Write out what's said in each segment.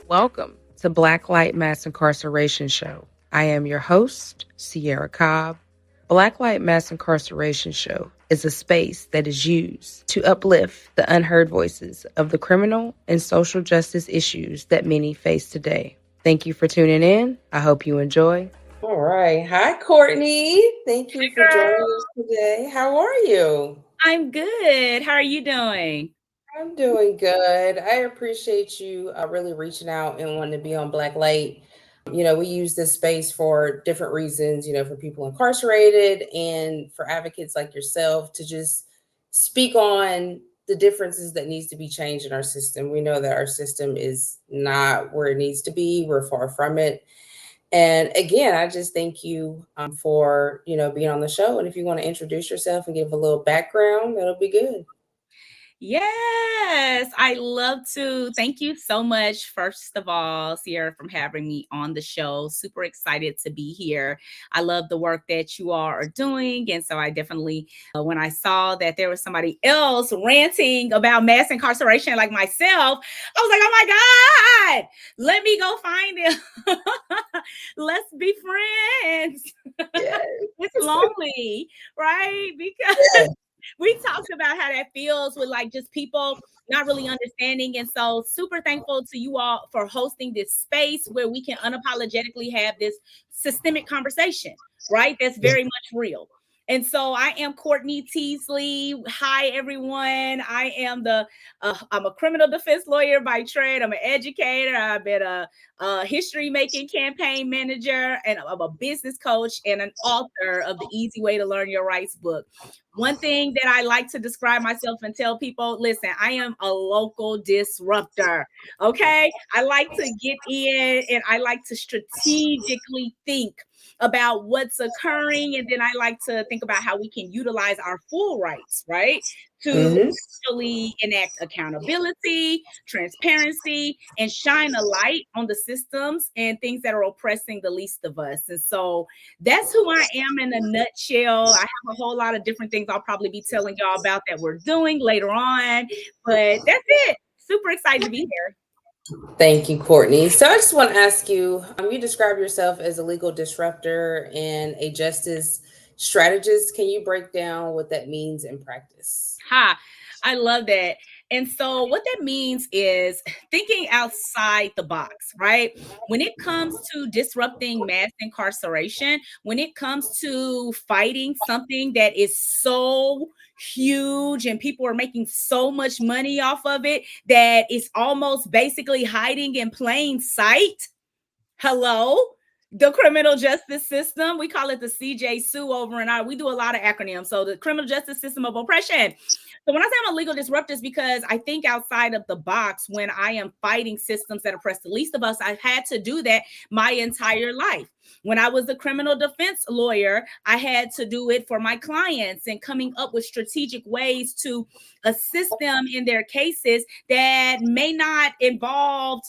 Welcome to Black Light Mass Incarceration Show. I am your host, Sierra Cobb. Black Light Mass Incarceration Show is a space that is used to uplift the unheard voices of the criminal and social justice issues that many face today. Thank you for tuning in. I hope you enjoy. All right. Hi, Courtney. Thank you for joining us today. How are you? I'm good. How are you doing? I'm doing good. I appreciate you really reaching out and wanting to be on Black Light. We use this space for different reasons, for people incarcerated and for advocates like yourself to just speak on the differences that needs to be changed in our system. We know that our system is not where it needs to be. We're far from it. And again, I just thank you for, being on the show. And if you want to introduce yourself and give a little background, that'll be good. Yes, I love to. Thank you so much, first of all, Sierra, for having me on the show. Super excited to be here. I love the work that you all are doing. And so I definitely, when I saw that there was somebody else ranting about mass incarceration like myself, I was like, oh my God, let me go find him. Let's be friends. Yes. It's lonely, right? Because we talked about how that feels with like just people not really understanding. And so super thankful to you all for hosting this space where we can unapologetically have this systemic conversation, right? That's very much real. And so I am Courtney Teasley. Hi, everyone. I'm a criminal defense lawyer by trade. I'm an educator. I've been a history making campaign manager, and I'm a business coach and an author of the Easy Way to Learn Your Rights book. One thing that I like to describe myself and tell people, listen, I am a local disruptor. Okay. I like to get in and I like to strategically think about what's occurring. And then I like to think about how we can utilize our full rights, right? To Mm-hmm. actually enact accountability, transparency, and shine a light on the systems and things that are oppressing the least of us. And so that's who I am in a nutshell. I have a whole lot of different things I'll probably be telling y'all about that we're doing later on, but that's it. Super excited to be here. Thank you, Courtney. So I just want to ask you, you describe yourself as a legal disruptor and a justice strategist. Can you break down what that means in practice? Ha, I love that. And so, what that means is thinking outside the box, right? When it comes to disrupting mass incarceration, when it comes to fighting something that is so huge and people are making so much money off of it that it's almost basically hiding in plain sight. Hello? The criminal justice system, we call it the CJ over in our, we do a lot of acronyms. So the criminal justice system of oppression. So when I say I'm a legal disruptor, it's because I think outside of the box when I am fighting systems that oppress the least of us. I've had to do that my entire life. When I was a criminal defense lawyer, I had to do it for my clients and coming up with strategic ways to assist them in their cases that may not involve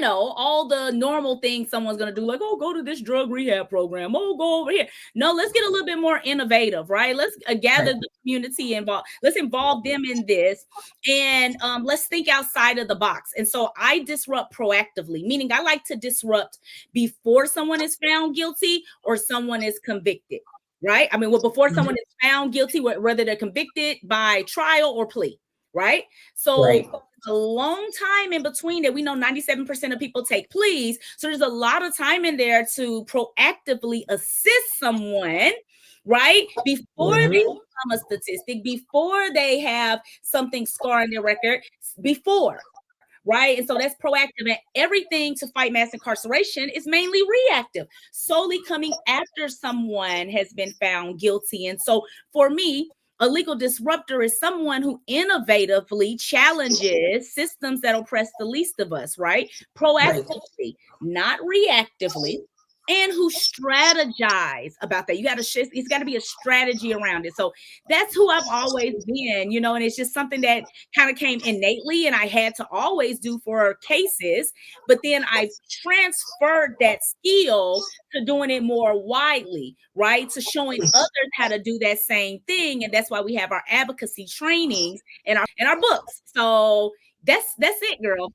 all the normal things someone's going to do, like, oh, go to this drug rehab program. Oh, go over here. No, let's get a little bit more innovative, right? Let's gather the community involved. Let's involve them in this. And let's think outside of the box. And so I disrupt proactively, meaning I like to disrupt before someone is found guilty or someone is convicted. Right. I mean, well, before someone is found guilty, whether they're convicted by trial or plea. Right. So Right. a long time in between that. We know 97% of people take pleas. So there's a lot of time in there to proactively assist someone, right? Before they become a statistic, before they have something scar on their record, before. Right. And so that's proactive. And everything to fight mass incarceration is mainly reactive, solely coming after someone has been found guilty. And so for me, a legal disruptor is someone who innovatively challenges systems that oppress the least of us, right? Proactively, not reactively, and who strategize about that. It's got to be a strategy around it. So that's who I've always been, and it's just something that kind of came innately and I had to always do for cases. But then I transferred that skill to doing it more widely, right? To showing others how to do that same thing. And that's why we have our advocacy trainings and our books. So that's it, girl.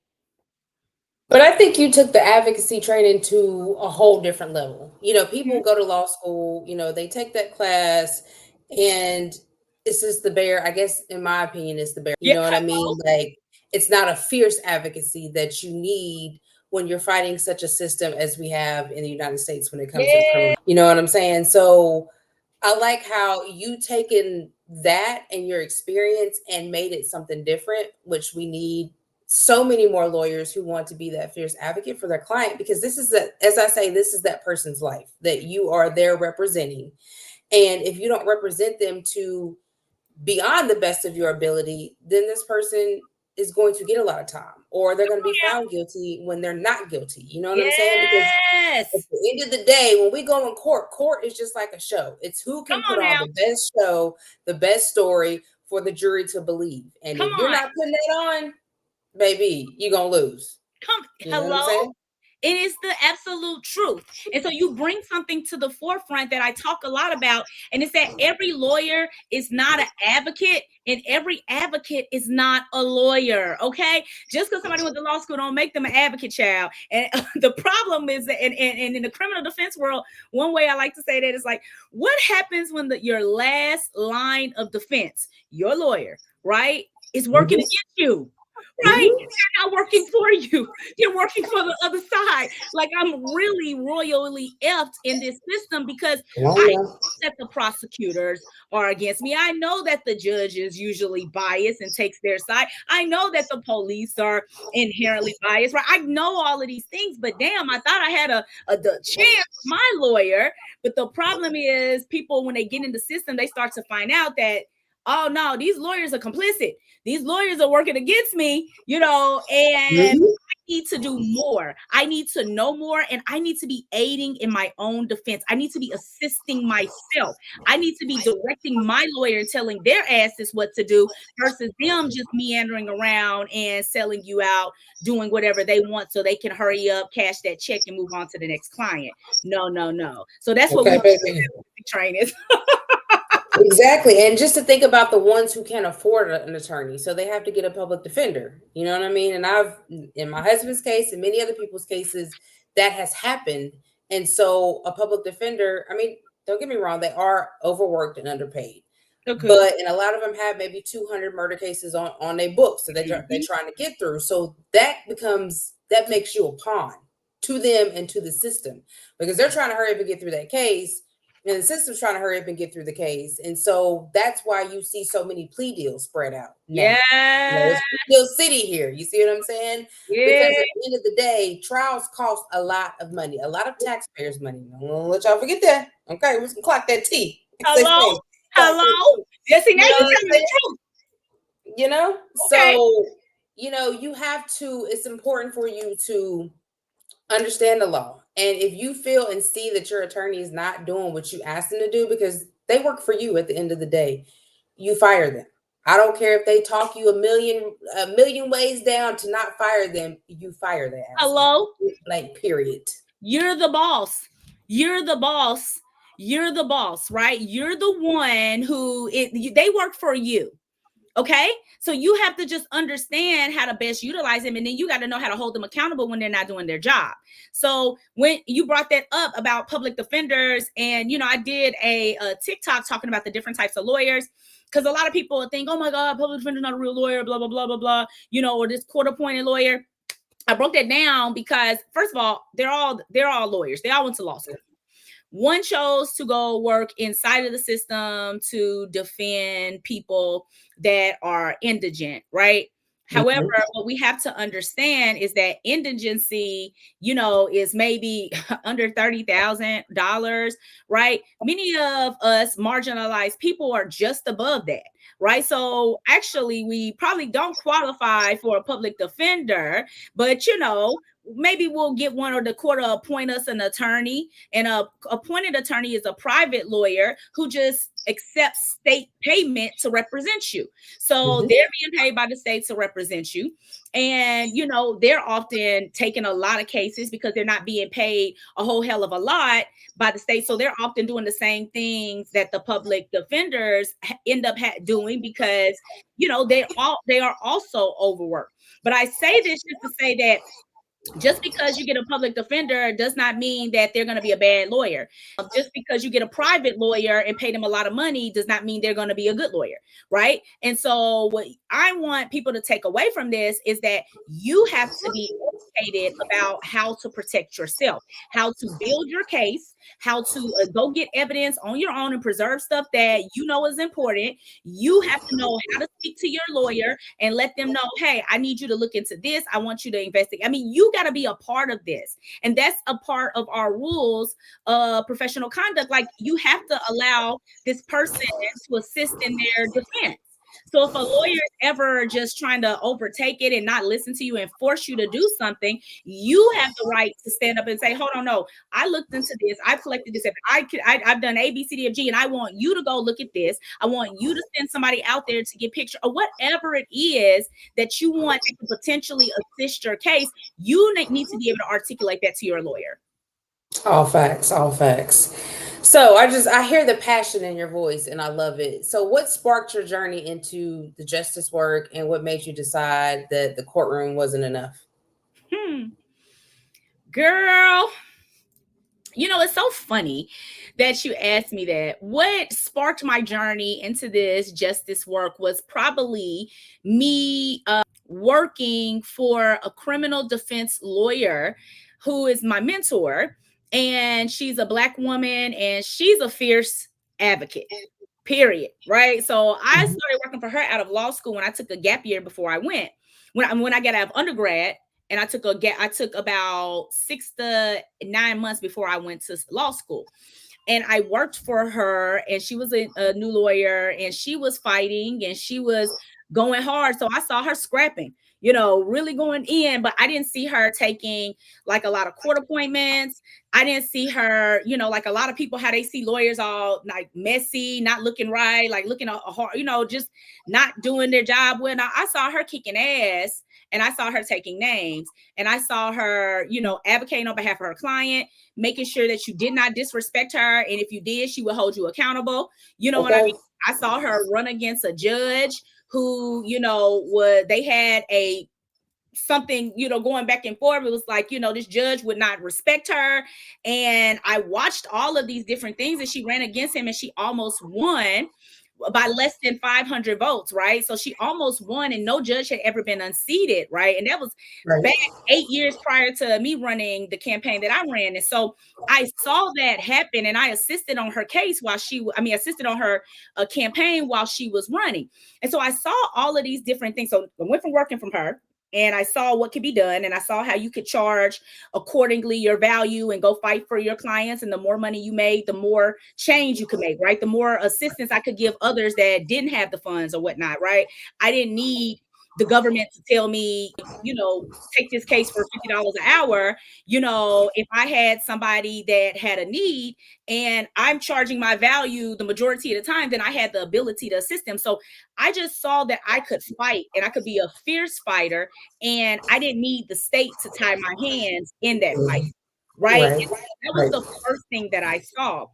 But I think you took the advocacy training to a whole different level. People Mhm. go to law school, they take that class, and it's just the bare, I guess, in my opinion, it's the bare, you Yeah, know what I hello. mean? Like, it's not a fierce advocacy that you need when you're fighting such a system as we have in the United States when it comes to the Yeah, criminal. You know what I'm saying? So I like how you taken that and your experience and made it something different, which we need so many more lawyers who want to be that fierce advocate for their client, because this is that, as I say, this is that person's life that you are there representing. And if you don't represent them to beyond the best of your ability, then this person is going to get a lot of time, or they're going to be found guilty when they're not guilty. You know what I'm saying? Because at yes. the end of the day, when we go in court, court is just like a show. It's who Come can put on on now. the best show, the best story for the jury to believe. And Come if you're on. not putting that on, baby, you're going to lose. Come. You know what I'm Hello. saying? It is the absolute truth. And so you bring something to the forefront that I talk a lot about, and it's that every lawyer is not an advocate, and every advocate is not a lawyer. Okay, just because somebody went to law school don't make them an advocate, child. And the problem is that, and in the criminal defense world, one way I like to say that is like, what happens when your last line of defense, your lawyer, right, is working Mm-hmm. against you? Right? Mm-hmm. They're not working for you. You're working for the other side. Like, I'm really royally effed in this system because I know. I know that the prosecutors are against me. I know that the judge is usually biased and takes their side. I know that the police are inherently biased, right? I know all of these things, but damn, I thought I had the chance with my lawyer. But the problem is, people, when they get in the system, they start to find out that, oh no, these lawyers are complicit. These lawyers are working against me, and Mm-hmm. I need to do more. I need to know more, and I need to be aiding in my own defense. I need to be assisting myself. I need to be directing my lawyer and telling their asses what to do versus them just meandering around and selling you out, doing whatever they want so they can hurry up, cash that check, and move on to the next client. No, no, no. So that's what Okay, we baby. train is. Exactly. And just to think about the ones who can't afford an attorney. So they have to get a public defender. You know what I mean? And in my husband's case and many other people's cases, that has happened. And so a public defender, I mean, don't get me wrong, they are overworked and underpaid. Okay. But a lot of them have maybe 200 murder cases on their books that they're Mhm. trying to get through. So that makes you a pawn to them and to the system, because they're trying to hurry up and get through that case, and the system's trying to hurry up and get through the case. And so that's why you see so many plea deals spread out now. Yeah. It's plea deal city here. You see what I'm saying? Yeah. Because at the end of the day, trials cost a lot of money, a lot of taxpayers' money. I'm gonna let y'all forget that. Okay, we're gonna clock that T. As they Hello? say, clock that Hello? T. Yeah, see, now You know you what telling I'm the saying? truth. You know? Okay. So, you have to, it's important for you to understand the law. And if you feel and see that your attorney is not doing what you asked them to do, because they work for you at the end of the day, you fire them. I don't care if they talk you a million ways down to not fire them, you fire their asses. Hello? Like, period. You're the boss. You're the boss. You're the boss, right? You're the one they work for you. Okay. So you have to just understand how to best utilize them. And then you got to know how to hold them accountable when they're not doing their job. So when you brought that up about public defenders, and, I did a TikTok talking about the different types of lawyers, because a lot of people think, oh my God, public defender's not a real lawyer, blah, blah, blah, blah, blah, or this court appointed lawyer. I broke that down because, first of all, they're all lawyers. They all went to law school. One chose to go work inside of the system to defend people that are indigent, right? However, Mhm. what we have to understand is that indigency, is maybe under $30,000, right? Many of us marginalized people are just above that, right? So actually, we probably don't qualify for a public defender, but maybe we'll get one, or the court will appoint us an attorney, and a appointed attorney is a private lawyer who just accepts state payment to represent you. So Mhm. they're being paid by the state to represent you. And, they're often taking a lot of cases because they're not being paid a whole hell of a lot by the state. So they're often doing the same things that the public defenders end up doing, because, they are also overworked. But I say this just to say that Just because you get a public defender does not mean that they're going to be a bad lawyer. Just because you get a private lawyer and pay them a lot of money does not mean they're going to be a good lawyer, right? And so what I want people to take away from this is that you have to be educated about how to protect yourself, how to build your case, how to go get evidence on your own and preserve stuff that you know is important. You have to know how to speak to your lawyer and let them know, hey, I need you to look into this. I want you to investigate. I mean, you got to be a part of this. And that's a part of our rules of professional conduct. Like, you have to allow this person to assist in their defense. So if a lawyer is ever just trying to overtake it and not listen to you and force you to do something, you have the right to stand up and say, hold on, no, I looked into this. I collected this. I've done A, B, C, D, F, G, and I want you to go look at this. I want you to send somebody out there to get picture or whatever it is that you want to potentially assist your case. You need to be able to articulate that to your lawyer. All facts, all facts. So I hear the passion in your voice and I love it. So what sparked your journey into the justice work and what made you decide that the courtroom wasn't enough? Girl, you know, it's so funny that you asked me that. What sparked my journey into this justice work was probably me working for a criminal defense lawyer who is my mentor. And she's a Black woman and she's a fierce advocate, period. Right. So I started working for her out of law school when I took a gap year before I went. When I got out of undergrad, and I took about 6 to 9 months before I went to law school. And I worked for her, and she was a new lawyer, and she was fighting and she was going hard. So I saw her scrapping, you know, really going in, but I didn't see her taking like a lot of court appointments. I didn't see her, you know, like a lot of people, how they see lawyers all like messy, not looking right, like looking hard, you know, just not doing their job well. Now, I saw her kicking ass, and I saw her taking names, and I saw her, you know, advocating on behalf of her client, making sure that you did not disrespect her. And if you did, she would hold you accountable. You know what I mean? I saw her run against a judge who, you know, they had something, you know, going back and forth. It was like, you know, this judge would not respect her. And I watched all of these different things, and she ran against him, and she almost won by less than 500 votes, right? So she almost won, and no judge had ever been unseated, right? And that was back 8 years prior to me running the campaign that I ran. And so I saw that happen, and I assisted on her case assisted on her campaign while she was running. And so I saw all of these different things. So I went from working from her, and I saw what could be done, and I saw how you could charge accordingly your value and go fight for your clients. And the more money you made, the more change you could make, right? The more assistance I could give others that didn't have the funds or whatnot, right? I didn't need the government to tell me, you know, take this case for $50 an hour. You know, if I had somebody that had a need and I'm charging my value the majority of the time, then I had the ability to assist them. So I just saw that I could fight, and I could be a fierce fighter, and I didn't need the state to tie my hands in that fight, right? And that was the first thing that I saw.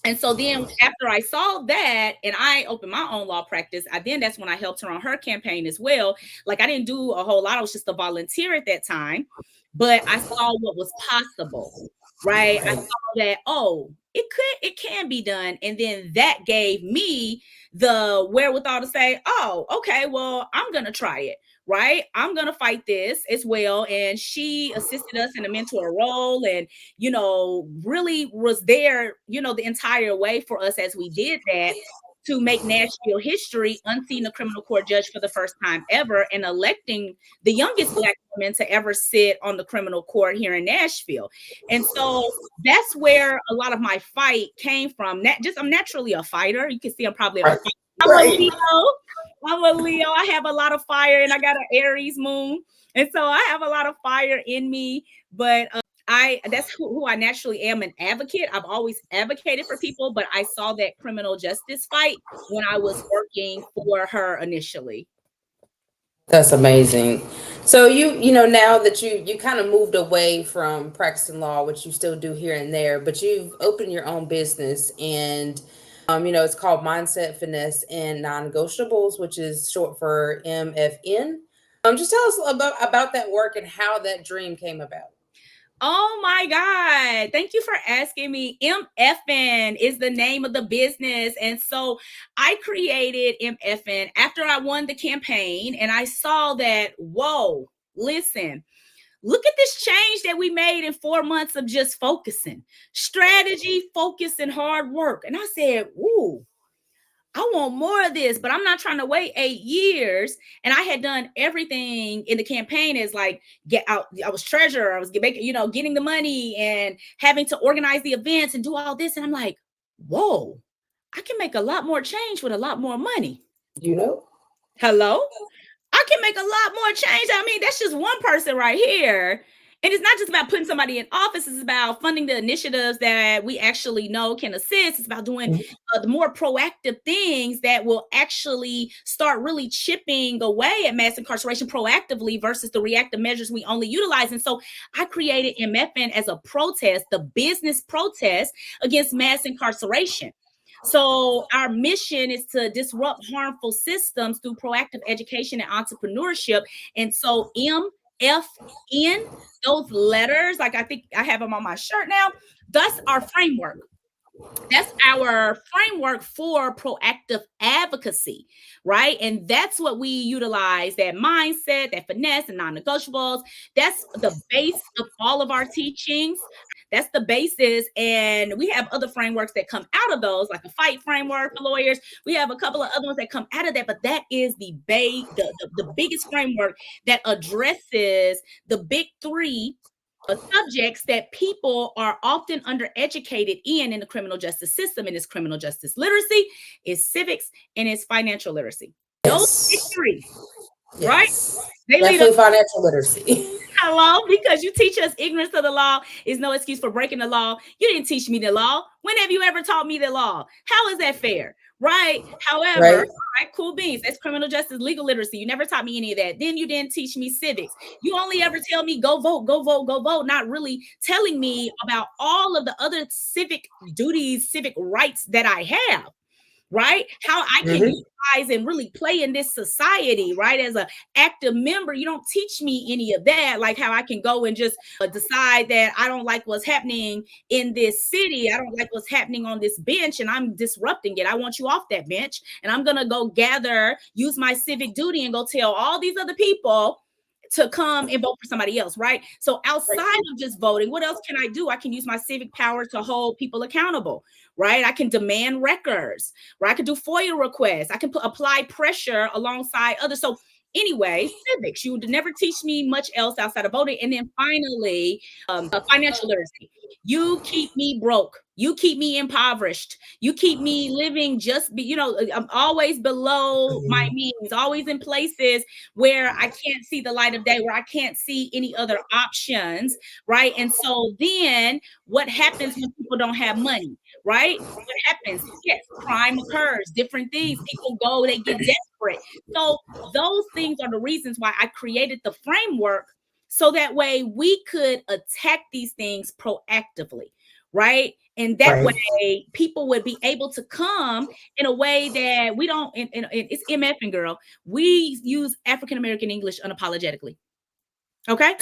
And so then after I saw that and I opened my own law practice, that's when I helped her on her campaign as well. Like, I didn't do a whole lot. I was just a volunteer at that time, but I saw what was possible, right? I saw that, oh, it can be done. And then that gave me the wherewithal to say, oh, okay, well, I'm going to try it. Right. I'm going to fight this as well. And she assisted us in a mentor role, and, you know, really was there, you know, the entire way for us as we did that, to make Nashville history, unseating a criminal court judge for the first time ever, and electing the youngest Black woman to ever sit on the criminal court here in Nashville. And so that's where a lot of my fight came from. I'm naturally a fighter. You can see I'm probably a Leo. I'm a Leo. I have a lot of fire, and I got an Aries moon. And so I have a lot of fire in me, but that's who I naturally am, an advocate. I've always advocated for people, but I saw that criminal justice fight when I was working for her initially. That's amazing. So you know, now that you kind of moved away from practicing law, which you still do here and there, but you've opened your own business, and you know, it's called Mindset, Finesse, and Non-Negotiables, which is short for MFN. Just tell us about that work and how that dream came about. Oh my God. Thank you for asking me. MFn is the name of the business. And so I created MFn after I won the campaign and I saw that, whoa, listen, look at this change that we made in 4 months of just focusing, strategy, focus, and hard work. And I said, ooh, I want more of this, but I'm not trying to wait 8 years. And I had done everything in the campaign as like get out. I was treasurer. I was making, getting the money and having to organize the events and do all this. And I'm like, whoa, I can make a lot more change with a lot more money. Hello? I can make a lot more change. I mean, that's just one person right here. And it's not just about putting somebody in office. It's about funding the initiatives that we actually know can assist. It's about doing the more proactive things that will actually start really chipping away at mass incarceration proactively versus the reactive measures we only utilize. And so I created MFN as a protest, the business protest against mass incarceration. So our mission is to disrupt harmful systems through proactive education and entrepreneurship. And so MFN, those letters, like I think I have them on my shirt now, that's our framework. That's our framework for proactive advocacy, right? And that's what we utilize, that mindset, that finesse and non-negotiables. That's the base of all of our teachings. That's the basis. And we have other frameworks that come out of those, like a fight framework for lawyers. We have a couple of other ones that come out of that, but that is the biggest framework that addresses the big three subjects that people are often undereducated in the criminal justice system, and it's criminal justice literacy, it's civics, and it's financial literacy. Those three, right? They definitely financial literacy. Hello, because you teach us ignorance of the law is no excuse for breaking the law. You didn't teach me the law. When have you ever taught me the law? How is that fair? Right. However, all right, cool beans. That's criminal justice, legal literacy. You never taught me any of that. Then you didn't teach me civics. You only ever tell me go vote, go vote, go vote, not really telling me about all of the other civic duties, civic rights that I have. Right? How I can utilize and really play in this society, right? As an active member, you don't teach me any of that, like how I can go and just decide that I don't like what's happening in this city. I don't like what's happening on this bench and I'm disrupting it. I want you off that bench and I'm going to go use my civic duty and go tell all these other people to come and vote for somebody else, right? So outside of just voting, what else can I do? I can use my civic power to hold people accountable, right? I can demand records, right? I can do FOIA requests. I can apply pressure alongside others. So anyway, civics, you would never teach me much else outside of voting. And then finally, financial literacy. You keep me broke. You keep me impoverished. You keep me living I'm always below my means, always in places where I can't see the light of day, where I can't see any other options, right? And so then what happens when people don't have money, right? What happens? Yes, crime occurs, different things. People go, they get desperate. So those things are the reasons why I created the framework so that way we could attack these things proactively, right? And that way people would be able to come in a way that we don't, and it's MFN, girl. We use African-American English unapologetically. Okay.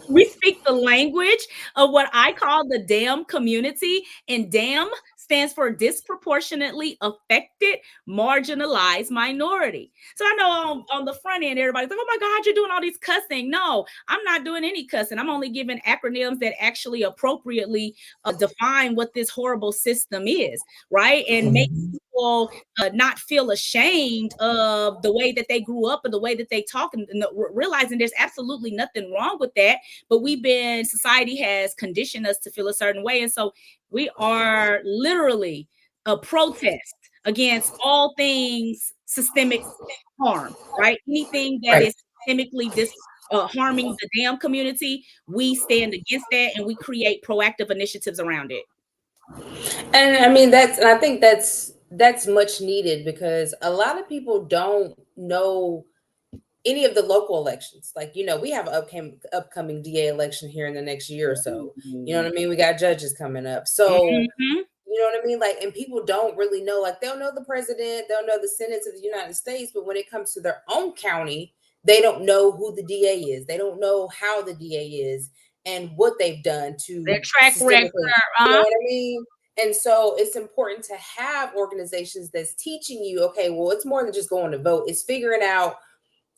We speak the language of what I call the DAM community, and DAM stands for disproportionately affected, marginalized minority. So I know on the front end, everybody's like, oh my God, you're doing all these cussing. No, I'm not doing any cussing. I'm only giving acronyms that actually appropriately define what this horrible system is, right? And make people not feel ashamed of the way that they grew up and the way that they talk, and realizing there's absolutely nothing wrong with that. But society has conditioned us to feel a certain way. And so we are literally a protest against all things systemic harm, right? Anything that is systemically harming the DAM community, we stand against that and we create proactive initiatives around it. And I mean, I think that's much needed because a lot of people don't know any of the local elections. Like, we have an upcoming DA election here in the next year or so. You know what I mean? We got judges coming up. So, you know what I mean? Like, and people don't really know, like, they'll know the president, they'll know the Senate of the United States, but when it comes to their own county, They don't know who the DA is. They don't know how the DA is and what they've done Their to track record. systemically, you know what I mean? And so it's important to have organizations that's teaching you, okay, well, it's more than just going to vote. It's figuring out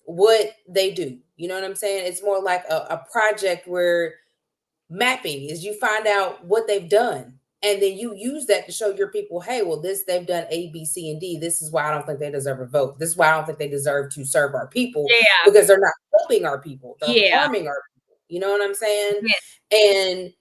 what they do. You know what I'm saying? It's more like a project where mapping is you find out what they've done. And then you use that to show your people, hey, well, this they've done A, B, C, and D. This is why I don't think they deserve a vote. This is why I don't think they deserve to serve our people, Yeah. because they're not helping our people. They're Yeah. harming our people. You know what I'm saying? Yes. And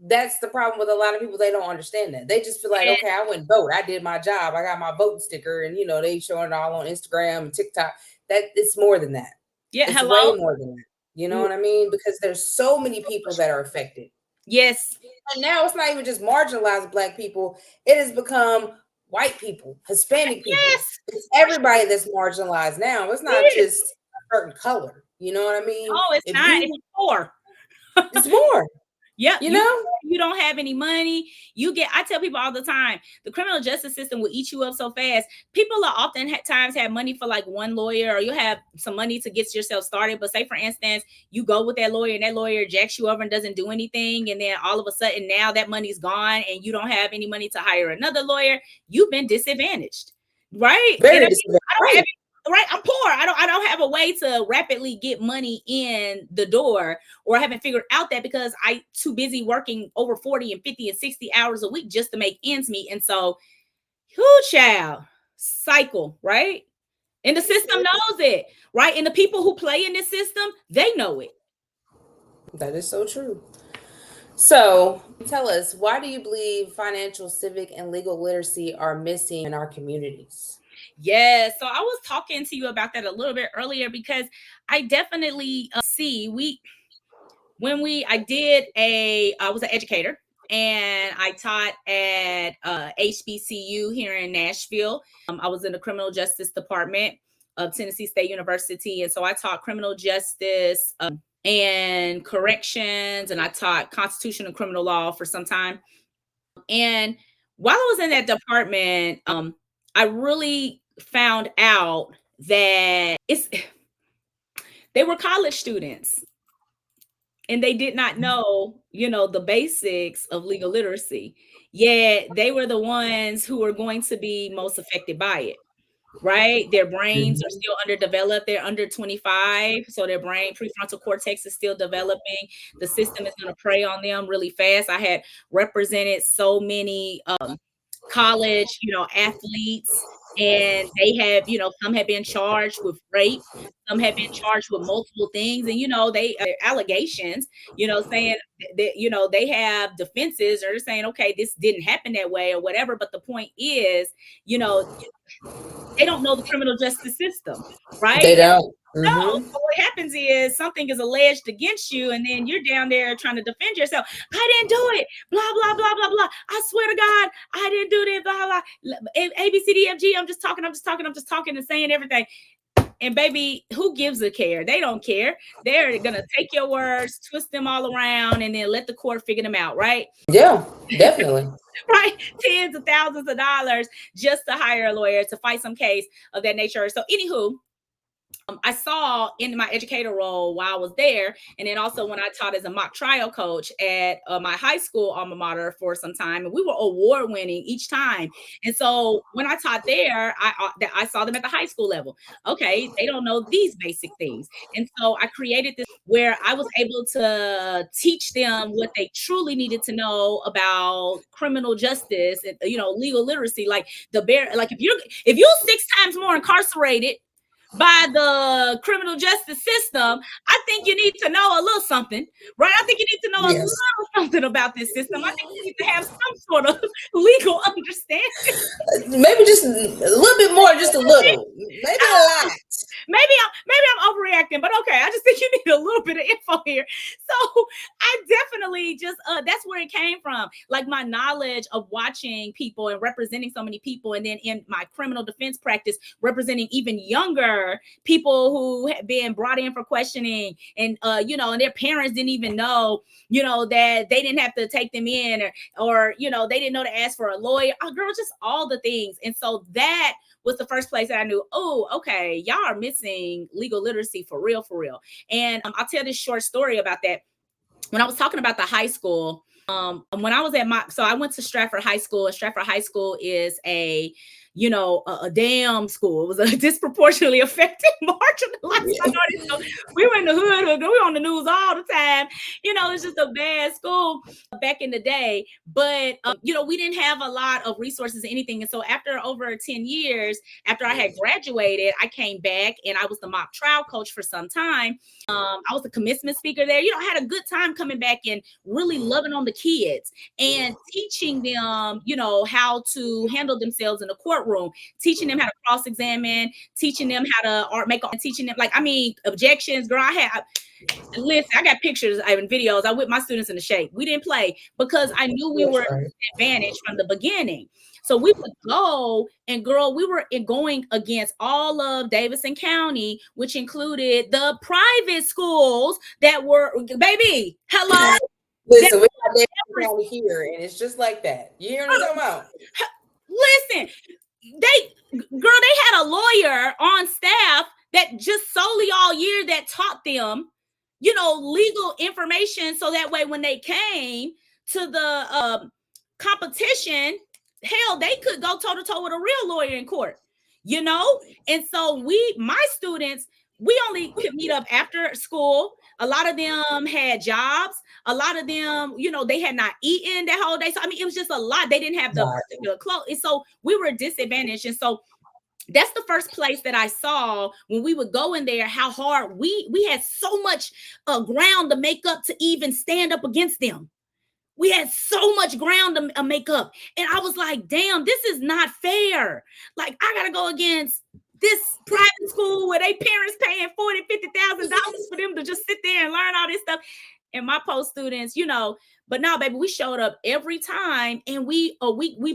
that's the problem with a lot of people. They don't understand that. They just feel like, Yes. okay, I went and vote. I did my job. I got my vote sticker, and they showing it all on Instagram and TikTok. That it's more than that. Yeah. It's Hello. way more than that. You know what I mean? Because there's so many people that are affected. Yes. And now it's not even just marginalized Black people. It has become white people, Hispanic people. Yes. It's everybody that's marginalized now. It's not just a certain color. You know what I mean? Oh, it's if not. You, it's more. It's more. Yeah, You don't have any money. I tell people all the time, the criminal justice system will eat you up so fast. People are oftentimes have money for like one lawyer, or you have some money to get yourself started. But say, for instance, you go with that lawyer and that lawyer jacks you over and doesn't do anything. And then all of a sudden now that money's gone and you don't have any money to hire another lawyer. You've been disadvantaged, right? Very disadvantaged. Right, I'm poor. I don't have a way to rapidly get money in the door, or I haven't figured out that because I too busy working over 40 and 50 and 60 hours a week just to make ends meet. And so, child, cycle, right? And the system knows it, right? And the people who play in this system, they know it. That is so true. So tell us, why do you believe financial, civic, and legal literacy are missing in our communities? Yeah, so I was talking to you about that a little bit earlier because I definitely see I was an educator and I taught at HBCU here in Nashville. I was in the criminal justice department of Tennessee State University. And so I taught criminal justice and corrections, and I taught constitutional and criminal law for some time. And while I was in that department, I really found out that they were college students and they did not know, the basics of legal literacy. Yet they were the ones who were going to be most affected by it, right? Their brains are still underdeveloped. They're under 25. So their prefrontal cortex is still developing. The system is going to prey on them really fast. I had represented so many college, athletes, and they have, some have been charged with rape, some have been charged with multiple things, and they allegations, saying that, they have defenses, or they're saying, okay, this didn't happen that way or whatever. But the point is, they don't know the criminal justice system, right? They don't. No. So what happens is something is alleged against you, and then you're down there trying to defend yourself. I didn't do it. Blah blah blah blah blah. I swear to God, I didn't do this. Blah blah. A B C D F G. I'm just talking and saying everything. And baby, who gives a care? They don't care. They're gonna take your words, twist them all around, and then let the court figure them out, right? Yeah, definitely. Right, tens of thousands of dollars just to hire a lawyer to fight some case of that nature. So, anywho, I saw in my educator role while I was there, and then also when I taught as a mock trial coach at my high school alma mater for some time, and we were award winning each time. And so when I taught there, I saw them at the high school level. Okay, they don't know these basic things, and so I created this where I was able to teach them what they truly needed to know about criminal justice and legal literacy, like if you're 6 times more incarcerated by the criminal justice system, I think you need to know a little something, right? I think you need to know a little something about this system. I think you need to have some sort of legal understanding. Maybe just a little bit more, just a little. Maybe a lot. Maybe I'm overreacting, but okay. I just think you need a little bit of info here. So I definitely just that's where it came from. Like my knowledge of watching people and representing so many people, and then in my criminal defense practice, representing even younger or people who had been brought in for questioning, and you know, and their parents didn't even know, you know, that they didn't have to take them in, or you know, they didn't know to ask for a lawyer. Oh, girl, just all the things. And so that was the first place that I knew, oh, okay, y'all are missing legal literacy for real, for real. And I'll tell this short story about that. When I was talking about the high school, when I was at so I went to Stratford High School. Stratford High School is a, you know, a damn school. It was a disproportionately affected marginalized minority. So we were in the hood, we were on the news all the time. You know, it's just a bad school back in the day. But, you know, we didn't have a lot of resources or anything. And so after over 10 years, after I had graduated, I came back and I was the mock trial coach for some time. I was the commencement speaker there. You know, I had a good time coming back and really loving on the kids and teaching them, you know, how to handle themselves in the courtroom, teaching them how to cross-examine, teaching them how to make, teaching them, like, I mean, objections. Girl, listen, I got pictures and videos. I whipped my students into shape. We didn't play because I knew we were disadvantaged from the beginning. So we would go, and girl, we were going against all of Davidson County, which included the private schools that were, baby, hello. Listen, we got Davidson County here, and it's just like that. You hear what I'm talking about? Listen, they had a lawyer on staff that just solely all year that taught them, you know, legal information, so that way when they came to the competition, hell, they could go toe to toe with a real lawyer in court, you know. And so my students, we only could meet up after school. A lot of them had jobs. A lot of them, you know, they had not eaten that whole day. So I mean, it was just a lot. They didn't have the particular clothes, and so we were disadvantaged. And so that's the first place that I saw when we would go in there, how hard we had so much ground to make up to even stand up against them. We had so much ground to make up. And I was like, damn, this is not fair. Like, I got to go against this private school where they parents paying $40,000, $50,000 for them to just sit there and learn all this stuff. And my post students, you know, but no, baby, we showed up every time, and we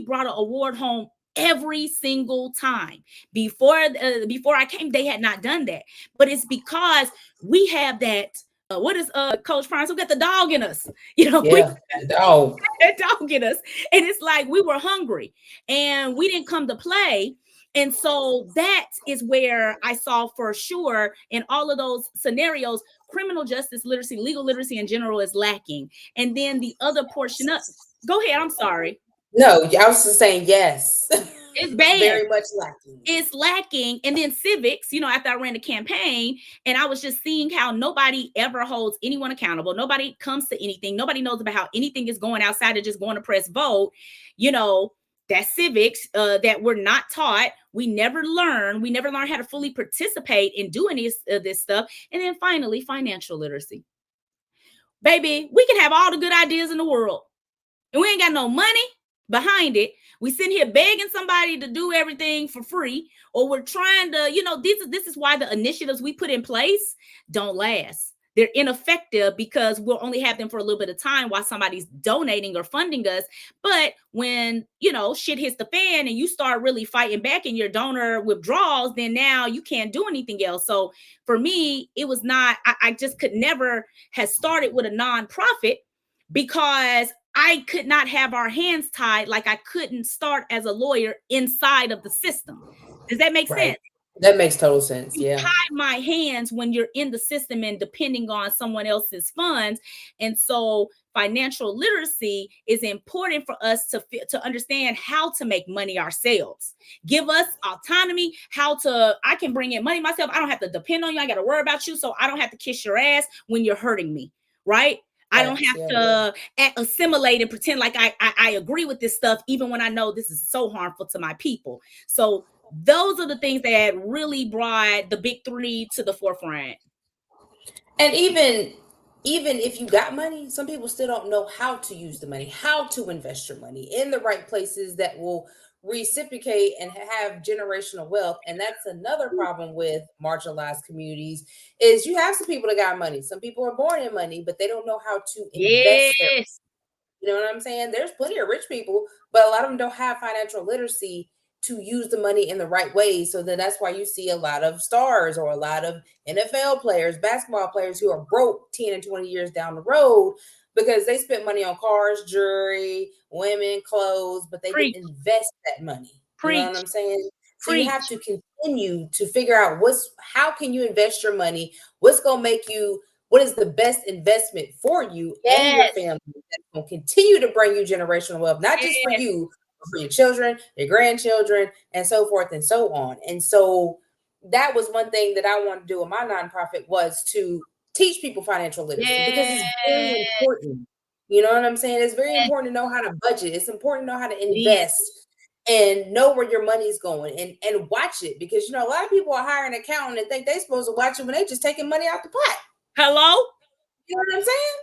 brought an award home every single time. Before I came, they had not done that. But it's because we have that. What is Coach Prime? We got the dog in us, you know. Yeah, that dog in us, and it's like we were hungry, and we didn't come to play. And so that is where I saw for sure in all of those scenarios, criminal justice literacy, legal literacy in general is lacking. And then the other portion of, go ahead, I'm sorry. No, I was just saying yes. It's bad. Very much lacking. It's lacking. And then civics, you know, after I ran the campaign, and I was just seeing how nobody ever holds anyone accountable. Nobody comes to anything. Nobody knows about how anything is going outside of just going to press vote. You know, that civics that we're not taught. We never learn how to fully participate in doing this stuff. And then finally, financial literacy. Baby, we can have all the good ideas in the world, and we ain't got no money behind it. We sitting here begging somebody to do everything for free, or we're trying to, you know, this is why the initiatives we put in place don't last. They're ineffective because we'll only have them for a little bit of time while somebody's donating or funding us. But when, you know, shit hits the fan and you start really fighting back in your donor withdrawals, then now you can't do anything else. So for me, it was not, I just could never have started with a nonprofit because I could not have our hands tied like I couldn't start as a lawyer inside of the system. Does that make sense? That makes total sense. Yeah. You tie my hands when you're in the system and depending on someone else's funds. And so financial literacy is important for us to understand how to make money ourselves. Give us autonomy, I can bring in money myself. I don't have to depend on you. I got to worry about you. So I don't have to kiss your ass when you're hurting me. Right? I don't have to assimilate and pretend like I agree with this stuff, even when I know this is so harmful to my people. So those are the things that really brought the big three to the forefront. And even if you got money, some people still don't know how to use the money, how to invest your money in the right places that will reciprocate and have generational wealth. And that's another problem with marginalized communities is you have some people that got money. Some people are born in money, but they don't know how to invest. You know what I'm saying? There's plenty of rich people, but a lot of them don't have financial literacy to use the money in the right way. So then that's why you see a lot of stars or a lot of NFL players, basketball players who are broke 10 and 20 years down the road because they spent money on cars, jewelry, women, clothes, but they Preach, didn't invest that money. You know what preach, I'm saying? So you have preach. to continue to figure out how can you invest your money? What's going to make you, what is the best investment for you and your Yes, family that's going to continue to bring you generational wealth, not just for yes, you, but for your children, your grandchildren, and so forth and so on. And so that was one thing that I wanted to do with my nonprofit, was to teach people financial literacy, because it's very yes, important. You know what I'm saying? It's very yes, important to know how to budget. It's important to know how to it is. invest and know where your money's going, and watch it, because a lot of people are hiring an accountant and think they're supposed to watch it when they just taking money out the pot. Hello? You know what I'm saying?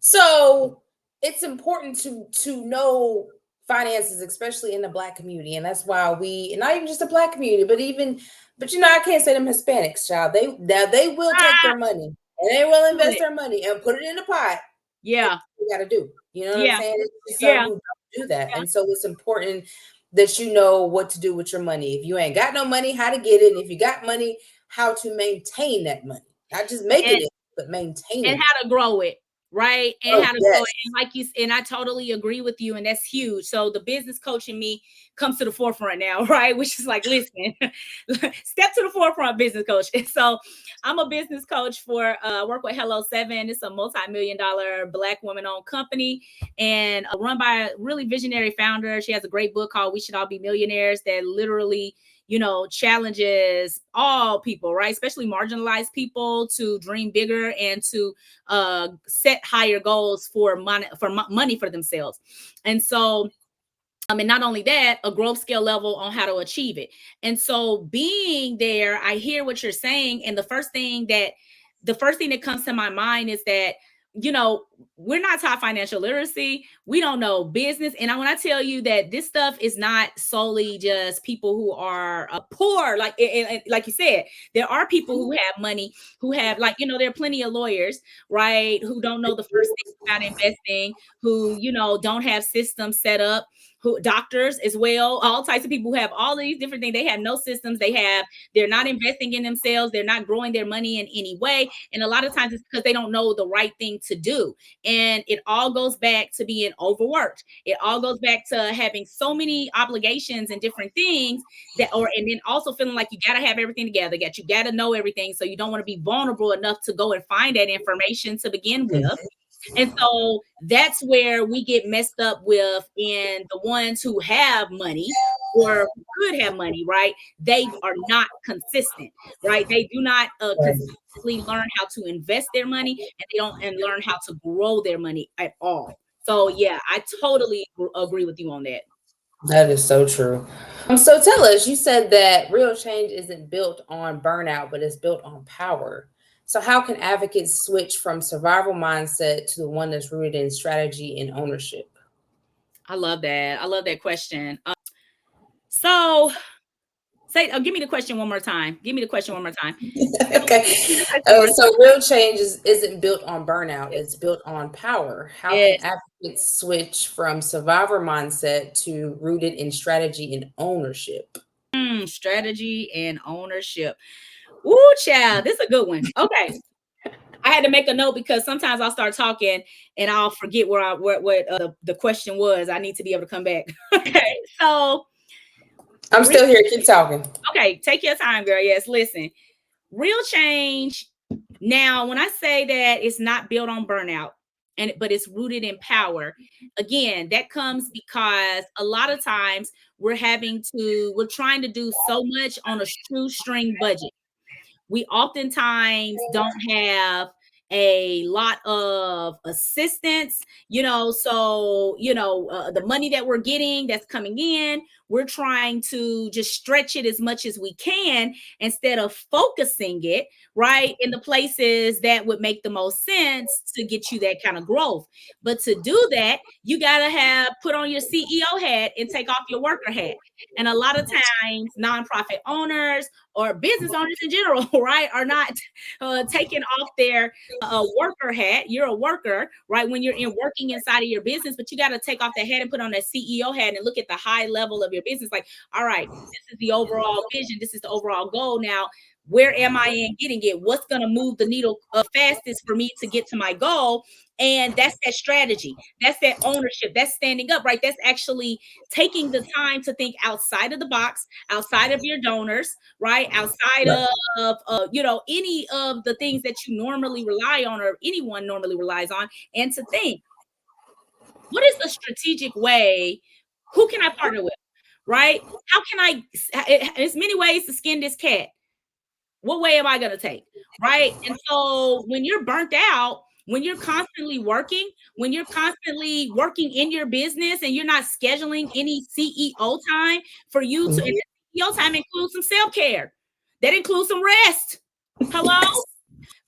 So it's important to know finances, especially in the Black community, and that's why and not even just the Black community, but I can't say them Hispanics, child. They will take Ah, their money and they will do invest it. their money and put it in the pot. Yeah, You got to do. You know what I'm yeah, saying? It's just some yeah, who don't do that, yeah. and so it's important that you know what to do with your money. If you ain't got no money, how to get it. And if you got money, how to maintain that money, not just making And it, but and maintaining it. how to grow it, right? And Oh how to grow it. yes. And like and I totally agree with you, and that's huge. So the business coach in me comes to the forefront now, right? Which is like, listen, step to the forefront, business coach. And so I'm a business coach for work with Hello 7. It's a multi-million-dollar Black woman-owned company, and run by a really visionary founder. She has a great book called We Should All Be Millionaires that literally challenges all people, right? Especially marginalized people, to dream bigger and to set higher goals for money for themselves. And so, and not only that, a growth scale level on how to achieve it. And so being there, I hear what you're saying. And the first thing that comes to my mind is that, we're not taught financial literacy. We don't know business. And when I tell you that this stuff is not solely just people who are poor, like you said, there are people who have money, who have, like, there are plenty of lawyers, right, who don't know the first thing about investing, who, don't have systems set up, who doctors as well, all types of people who have all these different things. They have no systems. They're not investing in themselves. They're not growing their money in any way. And a lot of times it's because they don't know the right thing to do. And it all goes back to being overworked. It all goes back to having so many obligations and different things and then also feeling like you got to have everything together, you got to know everything. So you don't want to be vulnerable enough to go and find that information to begin with. And so that's where we get messed up with, and the ones who have money or could have money, right? They are not consistent, right? They do not consistently learn how to invest their money, and they don't learn how to grow their money at all. So yeah, I totally agree with you on that. That is so true. So tell us, you said that real change isn't built on burnout, but it's built on power. So how can advocates switch from survival mindset to the one that's rooted in strategy and ownership? I love that. I love that question. So give me the question one more time. Give me the question one more time. Okay. So real change isn't built on burnout, it's built on power. How can Yes. advocates switch from survivor mindset to rooted in strategy and ownership? Strategy and ownership. Ooh, child, this is a good one. Okay. I had to make a note because sometimes I'll start talking and I'll forget what the question was. I need to be able to come back. Okay. So I'm still here. Keep talking. okay, take your time, girl. Yes, listen. Real change. Now, when I say that it's not built on burnout, but it's rooted in power, again, that comes because a lot of times we're trying to do so much on a shoestring budget. We oftentimes don't have a lot of assistance, so the money that we're getting that's coming in, we're trying to just stretch it as much as we can instead of focusing it right in the places that would make the most sense to get you that kind of growth. But to do that, you got to put on your CEO hat and take off your worker hat. And a lot of times nonprofit owners or business owners in general, right, are not taking off their worker hat. You're a worker, right, when you're working inside of your business, but you got to take off that hat and put on that CEO hat and look at the high level of your business. Like, all right, this is the overall vision. This is the overall goal. Now, where am I in getting it? What's going to move the needle fastest for me to get to my goal? And that's that strategy. That's that ownership. That's standing up, right? That's actually taking the time to think outside of the box, outside of your donors, right? Outside of any of the things that you normally rely on or anyone normally relies on, and to think, what is the strategic way? Who can I partner with, right? How can I, there's many ways to skin this cat. What way am I going to take? Right. And so when you're burnt out, when you're constantly working, when you're constantly working in your business and you're not scheduling any CEO time for you to, and CEO time includes some self-care. That includes some rest. Hello?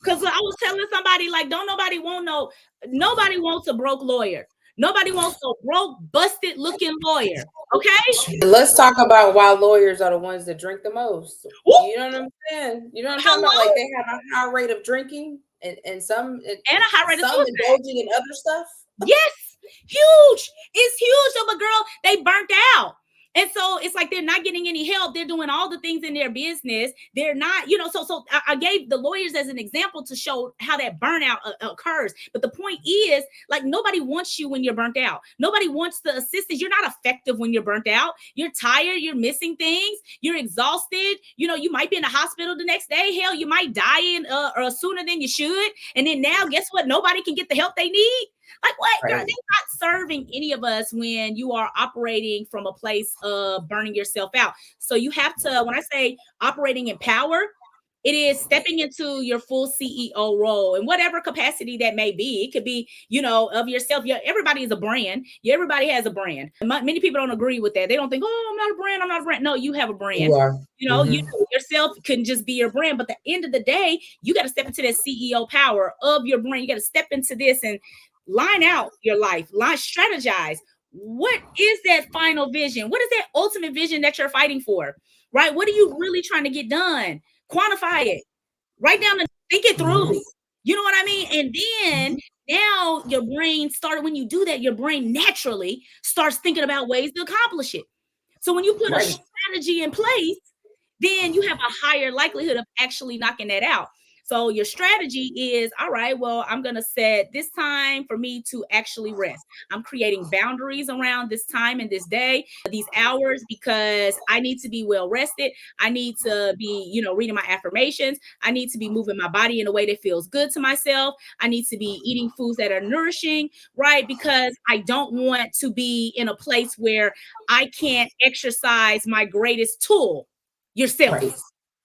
Because I was telling somebody, like, nobody wants a broke lawyer. Nobody wants a broke, busted looking lawyer. Okay. Let's talk about why lawyers are the ones that drink the most. You know what I'm saying? You know what I'm talking about? Like, they have a high rate of drinking and some and a high rate of indulging in other stuff. Yes, huge. It's huge. So, but girl, they burnt out. And so it's like they're not getting any help. They're doing all the things in their business. They're not, so I gave the lawyers as an example to show how that burnout occurs. But the point is, like, nobody wants you when you're burnt out. Nobody wants the assistance. You're not effective when you're burnt out. You're tired. You're missing things. You're exhausted. You might be in the hospital the next day. Hell, you might die or sooner than you should. And then now, guess what? Nobody can get the help they need. Like, what? Right. Girl, they're not serving any of us when you are operating from a place of burning yourself out. So you have to, when I say operating in power, it is stepping into your full CEO role in whatever capacity that may be. It could be, of yourself. Everybody is a brand. Everybody has a brand. Many people don't agree with that. They don't think, oh, I'm not a brand. I'm not a brand. No, you have a brand. You are. You yourself can just be your brand. But at the end of the day, you got to step into that CEO power of your brand. You got to step into this and line out your life, strategize. What is that final vision? What is that ultimate vision that you're fighting for? Right? What are you really trying to get done? Quantify it. Write down and think it through. You know what I mean? And then now your brain when you do that, your brain naturally starts thinking about ways to accomplish it. So when you put a strategy in place, then you have a higher likelihood of actually knocking that out. So your strategy is, all right, well, I'm going to set this time for me to actually rest. I'm creating boundaries around this time and this day, these hours, because I need to be well rested. I need to be, reading my affirmations. I need to be moving my body in a way that feels good to myself. I need to be eating foods that are nourishing, right? Because I don't want to be in a place where I can't exercise my greatest tool, yourself. Right.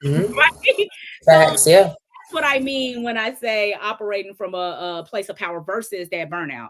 Mm-hmm. Right? Facts, yeah. That's what I mean when I say operating from a place of power versus that burnout.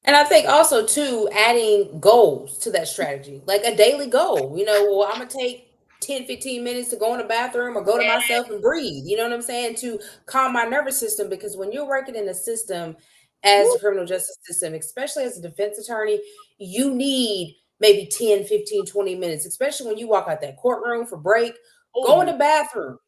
And I think also too, adding goals to that strategy, like a daily goal. Well, I'm gonna take 10, 15 minutes to go in the bathroom or go to myself and breathe. You know what I'm saying? To calm my nervous system, because when you're working in the system as the criminal justice system, especially as a defense attorney, you need maybe 10, 15, 20 minutes, especially when you walk out that courtroom for break. Go in the bathroom,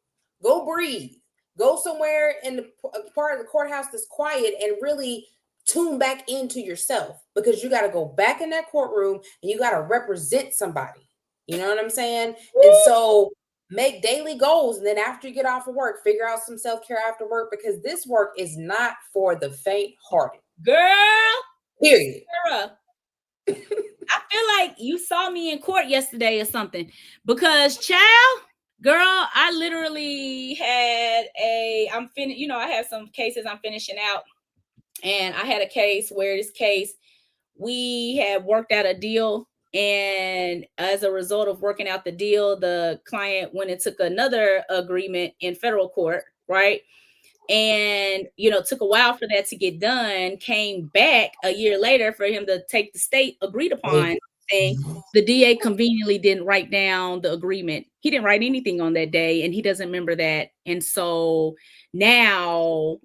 go breathe, go somewhere in the part of the courthouse that's quiet and really tune back into yourself, because you got to go back in that courtroom and you got to represent somebody. You know what I'm saying? And so make daily goals. And then after you get off of work, figure out some self-care after work, because this work is not for the faint-hearted. Girl. Period. Sarah, I feel like you saw me in court yesterday or something, because child, girl, I literally had I have some cases I'm finishing out. And I had a case where we had worked out a deal. And as a result of working out the deal, the client went and took another agreement in federal court, right? And, took a while for that to get done, came back a year later for him to take the state agreed upon thing. The DA conveniently didn't write down the agreement. He didn't write anything on that day, and he doesn't remember that. And so now,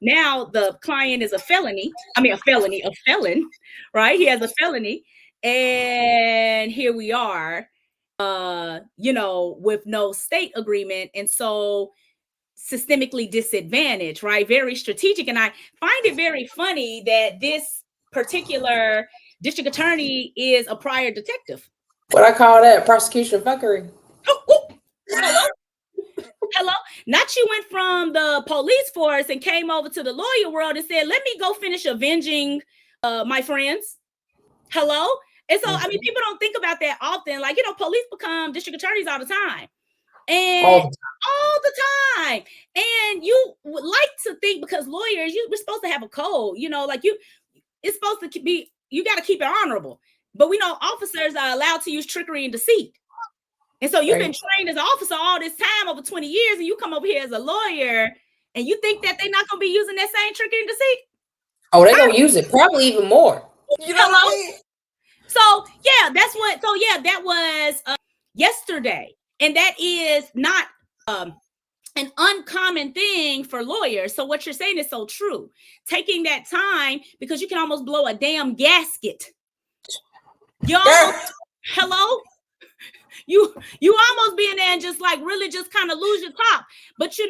now the client is a felon, right? He has a felony. And here we are. with no state agreement, and so systemically disadvantaged, right? Very strategic. And I find it very funny that this particular district attorney is a prior detective. What I call that, prosecution fuckery. Hello? Hello? Not you went from the police force and came over to the lawyer world and said, let me go finish avenging my friends. Hello? And so, I mean, people don't think about that often. Like, police become district attorneys all the time. And all the time. And you would like to think, because lawyers, we're supposed to have a code, it's supposed to be, you got to keep it honorable. But we know officers are allowed to use trickery and deceit. And so you've been trained as an officer all this time, over 20 years, and you come over here as a lawyer, and you think that they're not going to be using that same trickery and deceit? Oh, they're going to use it probably even more. You know what I mean? So, yeah, that was yesterday. And that is not an uncommon thing for lawyers. So what you're saying is so true. Taking that time, because you can almost blow a damn gasket. Y'all, hello? You almost be in there and just like really just kind of lose your top. But you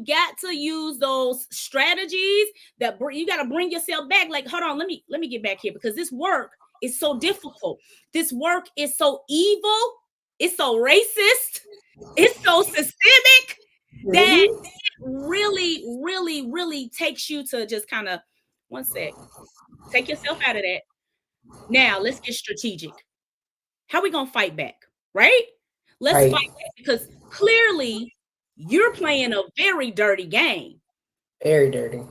got to use those strategies that you got to bring yourself back. Like, hold on, let me get back here, because this work is so difficult. This work is so evil. It's so racist. It's so systemic that it really, really, really takes you to just kind of, one sec, take yourself out of that. Now, let's get strategic. How are we going to fight back, right? Let's fight back, because clearly you're playing a very dirty game. Very dirty.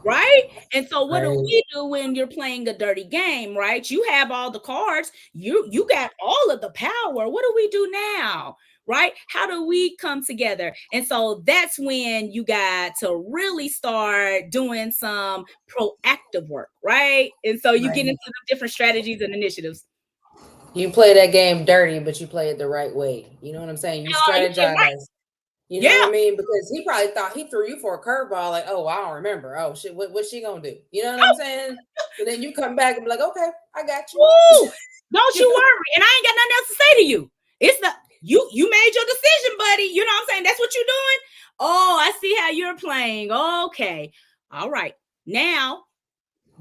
Right? And so what do we do when you're playing a dirty game, right? You have all the cards. You got all of the power. What do we do now? Right? How do we come together? And so that's when you got to really start doing some proactive work, right? And so you get into the different strategies and initiatives. You play that game dirty, but you play it the right way. You know what I'm saying? You strategize. You know what I mean? Because he probably thought he threw you for a curveball, like, oh, I don't remember. Oh, shit, what's she going to do? You know what I'm saying? And then you come back and be like, okay, I got you. Ooh, don't you worry. And I ain't got nothing else to say to you. It's the, you made your decision, buddy. You know what I'm saying? That's what you're doing. Oh, I see how you're playing. Okay. All right. Now,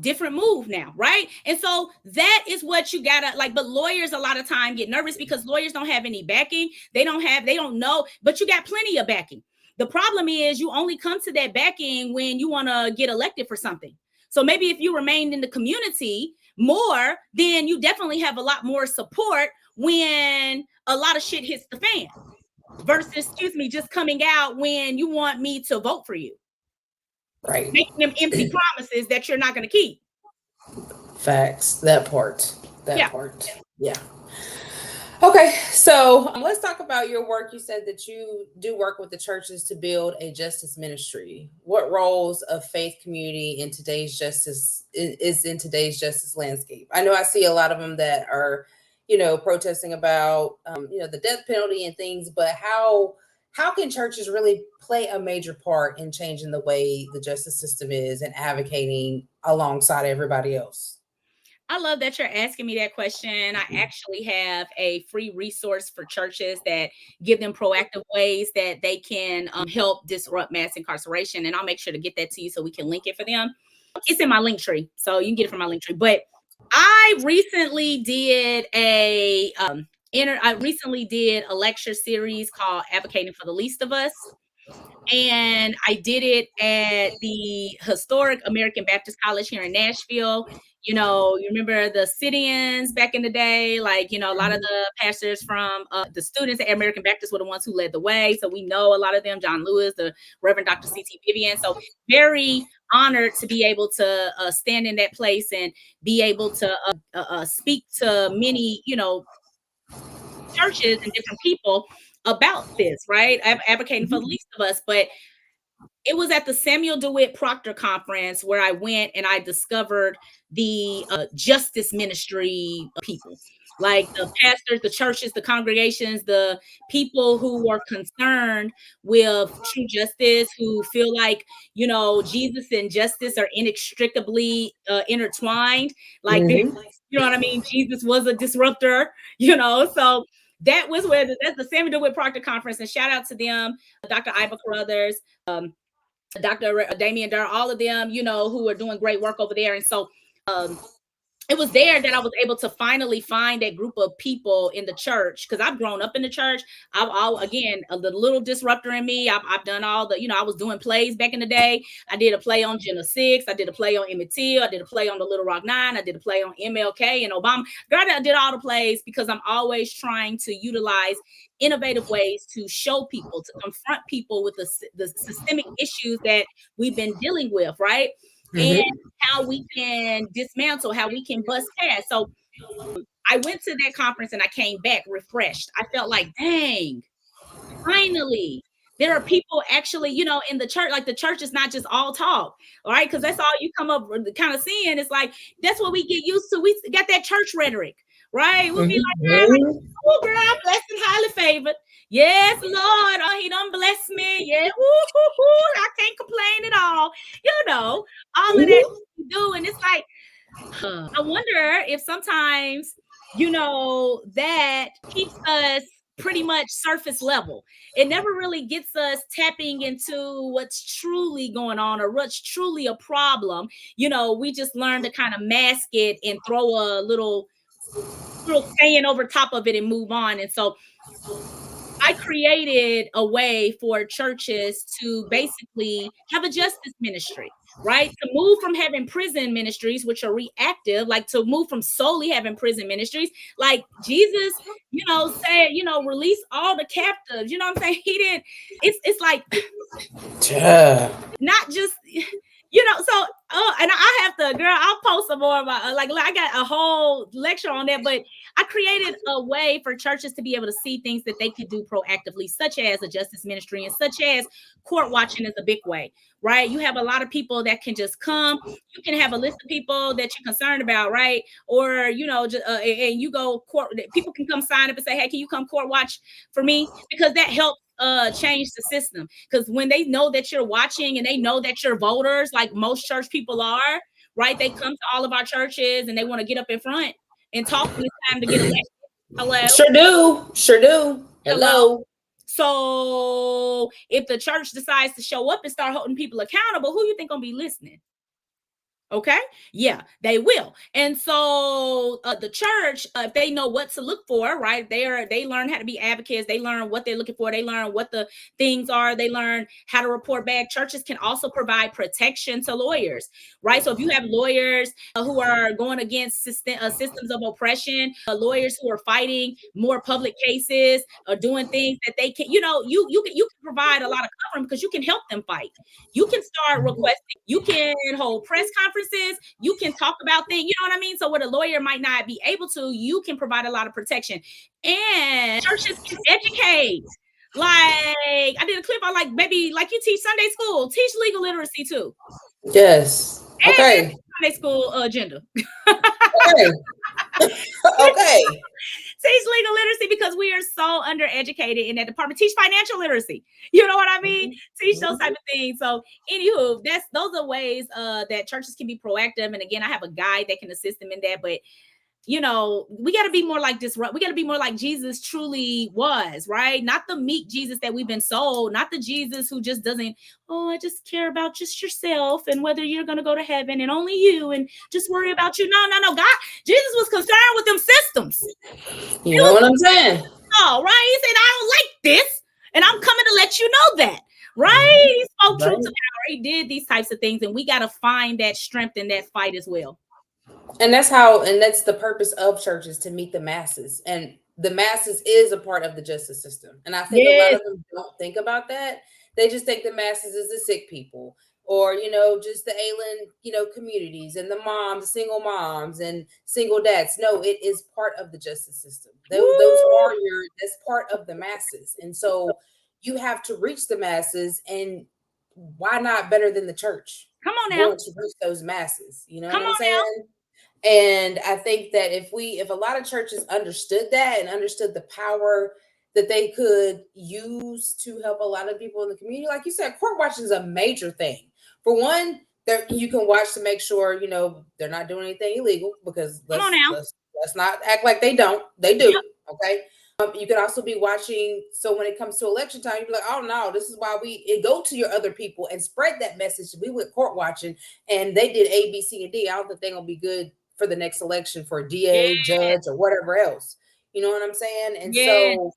different move now, right? And so that is what you gotta like. But lawyers a lot of time get nervous because lawyers don't have any backing. They don't know, but you got plenty of backing. The problem is you only come to that backing when you want to get elected for something. So maybe if you remained in the community more, then you definitely have a lot more support when a lot of shit hits the fan versus, just coming out when you want me to vote for you. Right. Making them empty promises that you're not going to keep. Facts. That part. Yeah. Okay. So let's talk about your work. You said that you do work with the churches to build a justice ministry. What roles of faith community in today's justice is in today's justice landscape? I know I see a lot of them that are, protesting about, the death penalty and things, but how can churches really play a major part in changing the way the justice system is and advocating alongside everybody else? I love that you're asking me that question. I actually have a free resource for churches that give them proactive ways that they can help disrupt mass incarceration. And I'll make sure to get that to you so we can link it for them. It's in my link tree, so you can get it from my link tree. But I recently did a lecture series called Advocating for the Least of Us. And I did it at the historic American Baptist College here in Nashville. You remember the sit-ins back in the day, like, a lot of the pastors from the students at American Baptist were the ones who led the way. So we know a lot of them, John Lewis, the Reverend Dr. C.T. Vivian. So very honored to be able to stand in that place and be able to speak to many, churches and different people about this, right? Advocating for the least of us. But it was at the Samuel DeWitt Proctor conference where I went and I discovered the justice ministry people, like the pastors, the churches, the congregations, the people who are concerned with true justice, who feel like, Jesus and justice are inextricably intertwined. Like, you know what I mean? Jesus was a disruptor, so That was where that's the Sammy DeWitt Proctor Conference, and shout out to them, Dr. Iva Carruthers, Dr. Damian Durr, all of them, who are doing great work over there. And so it was there that I was able to finally find that group of people in the church, because I've grown up in the church. Again, the little disruptor in me. I've done all the, I was doing plays back in the day. I did a play on Jenna 6. I did a play on Emmett Till. I did a play on the Little Rock 9. I did a play on MLK and Obama. Girl, I did all the plays because I'm always trying to utilize innovative ways to show people, to confront people with the systemic issues that we've been dealing with, right? And how we can dismantle, how we can bust past. So I went to that conference and I came back refreshed. I felt like, dang, finally, there are people actually, in the church. Like, the church is not just all talk, all right? Because that's all you come up kind of seeing. It's like, that's what we get used to. We got that church rhetoric, right? We'll be like, oh, girl, I'm blessed and highly favored. Yes, Lord. Oh, he done bless me. Yeah. I can't complain at all. All of that we do. And it's like, I wonder if sometimes, that keeps us pretty much surface level. It never really gets us tapping into what's truly going on or what's truly a problem. We just learn to kind of mask it and throw a little saying over top of it and move on. And so I created a way for churches to basically have a justice ministry, right? To move from having prison ministries, which are reactive, like to move from solely having prison ministries, like Jesus, said, release all the captives. You know what I'm saying? He didn't. It's like not just. So, and I have to, girl, I'll post some more about, like, I got a whole lecture on that, but I created a way for churches to be able to see things that they could do proactively, such as a justice ministry and such as court watching is a big way, right? You have a lot of people that can just come. You can have a list of people that you're concerned about, right? Or, and you go court, people can come sign up and say, hey, can you come court watch for me? Because that helps change the system. Because when they know that you're watching and they know that you're voters, like most church people are, right? They come to all of our churches and they want to get up in front and talk when it's time to get elected. Hello? Sure do. Hello. So if the church decides to show up and start holding people accountable, who you think gonna be listening? Okay. Yeah, they will. And so the church, if they know what to look for, right? They learn how to be advocates. They learn what they're looking for. They learn what the things are. They learn how to report back. Churches can also provide protection to lawyers, right? So if you have lawyers who are going against systems of oppression, lawyers who are fighting more public cases or doing things that they can, you can provide a lot of covering because you can help them fight. You can start requesting. You can hold press conferences. You can talk about things. You know what I mean? So what a lawyer might not be able to, you can provide a lot of protection. And churches can educate. Like, I did a clip on, like, maybe like you teach Sunday school, teach legal literacy too. Yes. Okay. And Sunday school agenda. Okay. Okay. Teach legal literacy because we are so undereducated in that department. Teach financial literacy. You know what I mean? Teach those type of things. So, anywho, those are ways that churches can be proactive. And again, I have a guide that can assist them in that. But we got to be more like Disrupt. We got to be more like Jesus truly was, right? Not the meek Jesus that we've been sold, not the Jesus who just doesn't, I just care about just yourself and whether you're going to go to heaven and only you and just worry about you. No. God, Jesus was concerned with them systems. You know what I'm saying? Oh, right. He said, I don't like this and I'm coming to let you know that, right? He spoke truth to power. He did these types of things, and we got to find that strength in that fight as well. And that's the purpose of churches, to meet the masses. And the masses is a part of the justice system. And I think a lot of them don't think about that. They just think the masses is the sick people, or, just the ailing, communities and the moms, single moms and single dads. No, it is part of the justice system. That's part of the masses. And so you have to reach the masses, and why not better than the church? Come on now. To reach those masses. You know what I'm saying? Now. And I think that if a lot of churches understood that and understood the power that they could use to help a lot of people in the community, like you said, court watching is a major thing. For one, you can watch to make sure, they're not doing anything illegal, because let's not act like they don't. They do. Okay. You could also be watching. So when it comes to election time, you'd be like, oh no, this is why go to your other people and spread that message. We went court watching and they did A, B, C, and D. I don't think they're going to be good for the next election for a DA, Yeah. judge, or whatever else. You know what I'm saying? And Yeah. so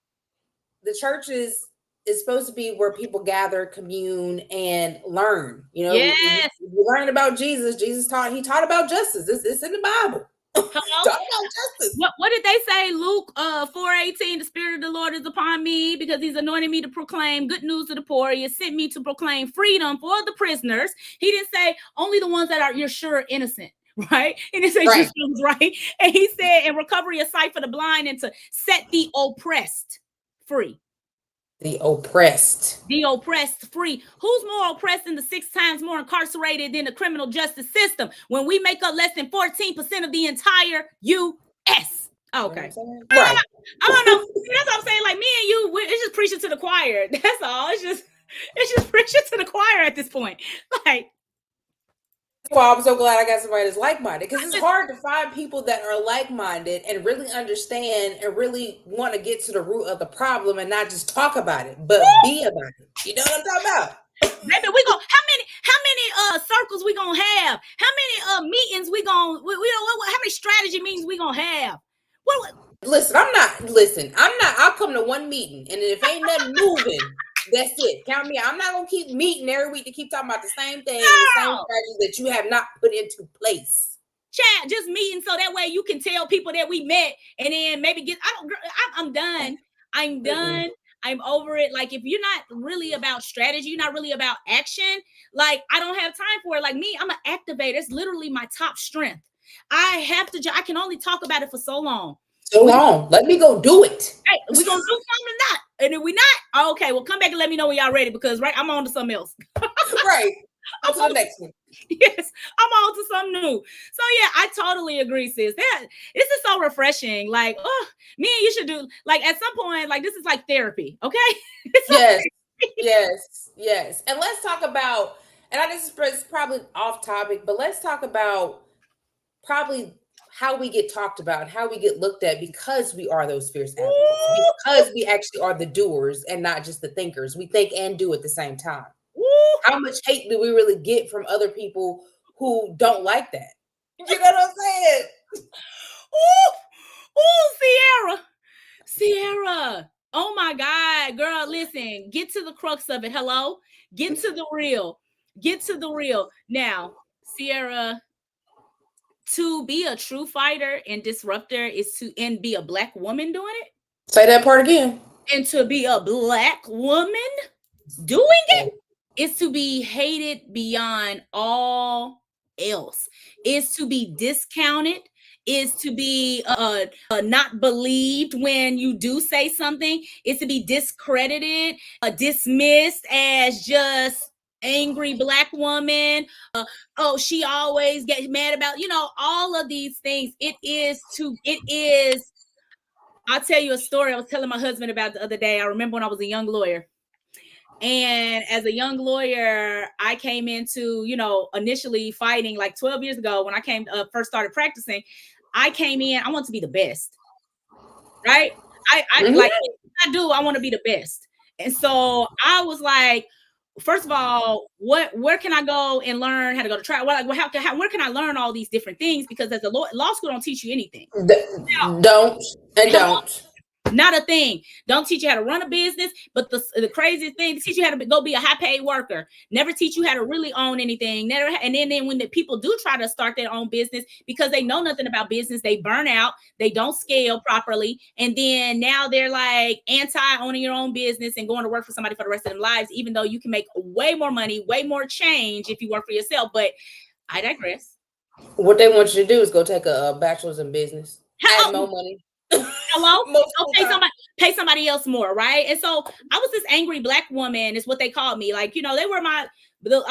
the church is supposed to be where people gather, commune, and learn. You know, Yes. we learn about Jesus. Jesus taught about justice. It's in the Bible. Hello? Talk about justice. What did they say? Luke 4:18, the Spirit of the Lord is upon me because he's anointed me to proclaim good news to the poor. He has sent me to proclaim freedom for the prisoners. He didn't say only the ones that are you're sure innocent. Right? He didn't say Right. just right. And he said, and recovery of sight for the blind and to set the oppressed free. The oppressed. The oppressed free. Who's more oppressed than the 6 times more incarcerated than the criminal justice system when we make up less than 14% of the entire U.S.? Okay. Right. I don't know. That's what I'm saying. Like me and you, it's just preaching to the choir. That's all. It's just preaching to the choir at this point. Like, well, I'm so glad I got somebody that's like-minded because it's hard to find people that are like-minded and really understand and really want to get to the root of the problem and not just talk about it, but be about it. You know what I'm talking about? Baby, we gonna how many circles we gonna have? How many meetings we gonna how many strategy meetings we gonna have? Listen, I'll come to one meeting and if ain't nothing moving, that's it. Count me. I'm not gonna keep meeting every week to keep talking about the same thing, the same strategies that you have not put into place. Chat, just meeting so that way you can tell people that we met and then maybe I'm done. I'm done. I'm over it. Like if you're not really about strategy, you're not really about action, like I don't have time for it. Like me, I'm an activator. It's literally my top strength. I can only talk about it for so long. Let me go do it. Hey, we gonna do something or not? And if we not, okay, well come back and let me know when y'all ready because right, I'm on to something else. Right. On to the next one. Yes, I'm on to something new. So yeah, I totally agree, sis. This is so refreshing. Like, oh, me and you should do like at some point, like this is like therapy, okay? Yes. And let's talk about, and this is probably off topic, but let's talk about probably how we get talked about, how we get looked at because we are those fierce advocates, because we actually are the doers and not just the thinkers. We think and do at the same time. How much hate do we really get from other people who don't like that? You know what I'm saying? Sierra. Oh my God, girl, listen, get to the crux of it. Hello? Get to the real. Now, Sierra, to be a true fighter and disruptor is to be a Black woman doing it. Say that part again. And to be a Black woman doing it is to be hated beyond all else. Is to be discounted. Is to be not believed when you do say something. Is to be discredited, dismissed as just angry Black woman. She always gets mad about, all of these things. It is. I'll tell you a story I was telling my husband about the other day. I remember when I was a young lawyer. And as a young lawyer, I came into, initially fighting like 12 years ago when I first started practicing. I came in, I want to be the best, right? I want to be the best. And so I was like, first of all, where can I go and learn how to go to trial? Where can I learn all these different things? Because as a law school don't teach you anything. Don't. Not a thing. Don't teach you how to run a business, but the craziest thing, teach you how to go be a high-paid worker. Never teach you how to really own anything. Never. And then when the people do try to start their own business, because they know nothing about business, they burn out. They don't scale properly, and then now they're like anti-owning your own business and going to work for somebody for the rest of their lives, even though you can make way more money, way more change if you work for yourself. But I digress. What they want you to do is go take a bachelor's in business, add more money. Hello? Pay somebody else more, right? And so I was this angry Black woman, is what they called me. Like, they were I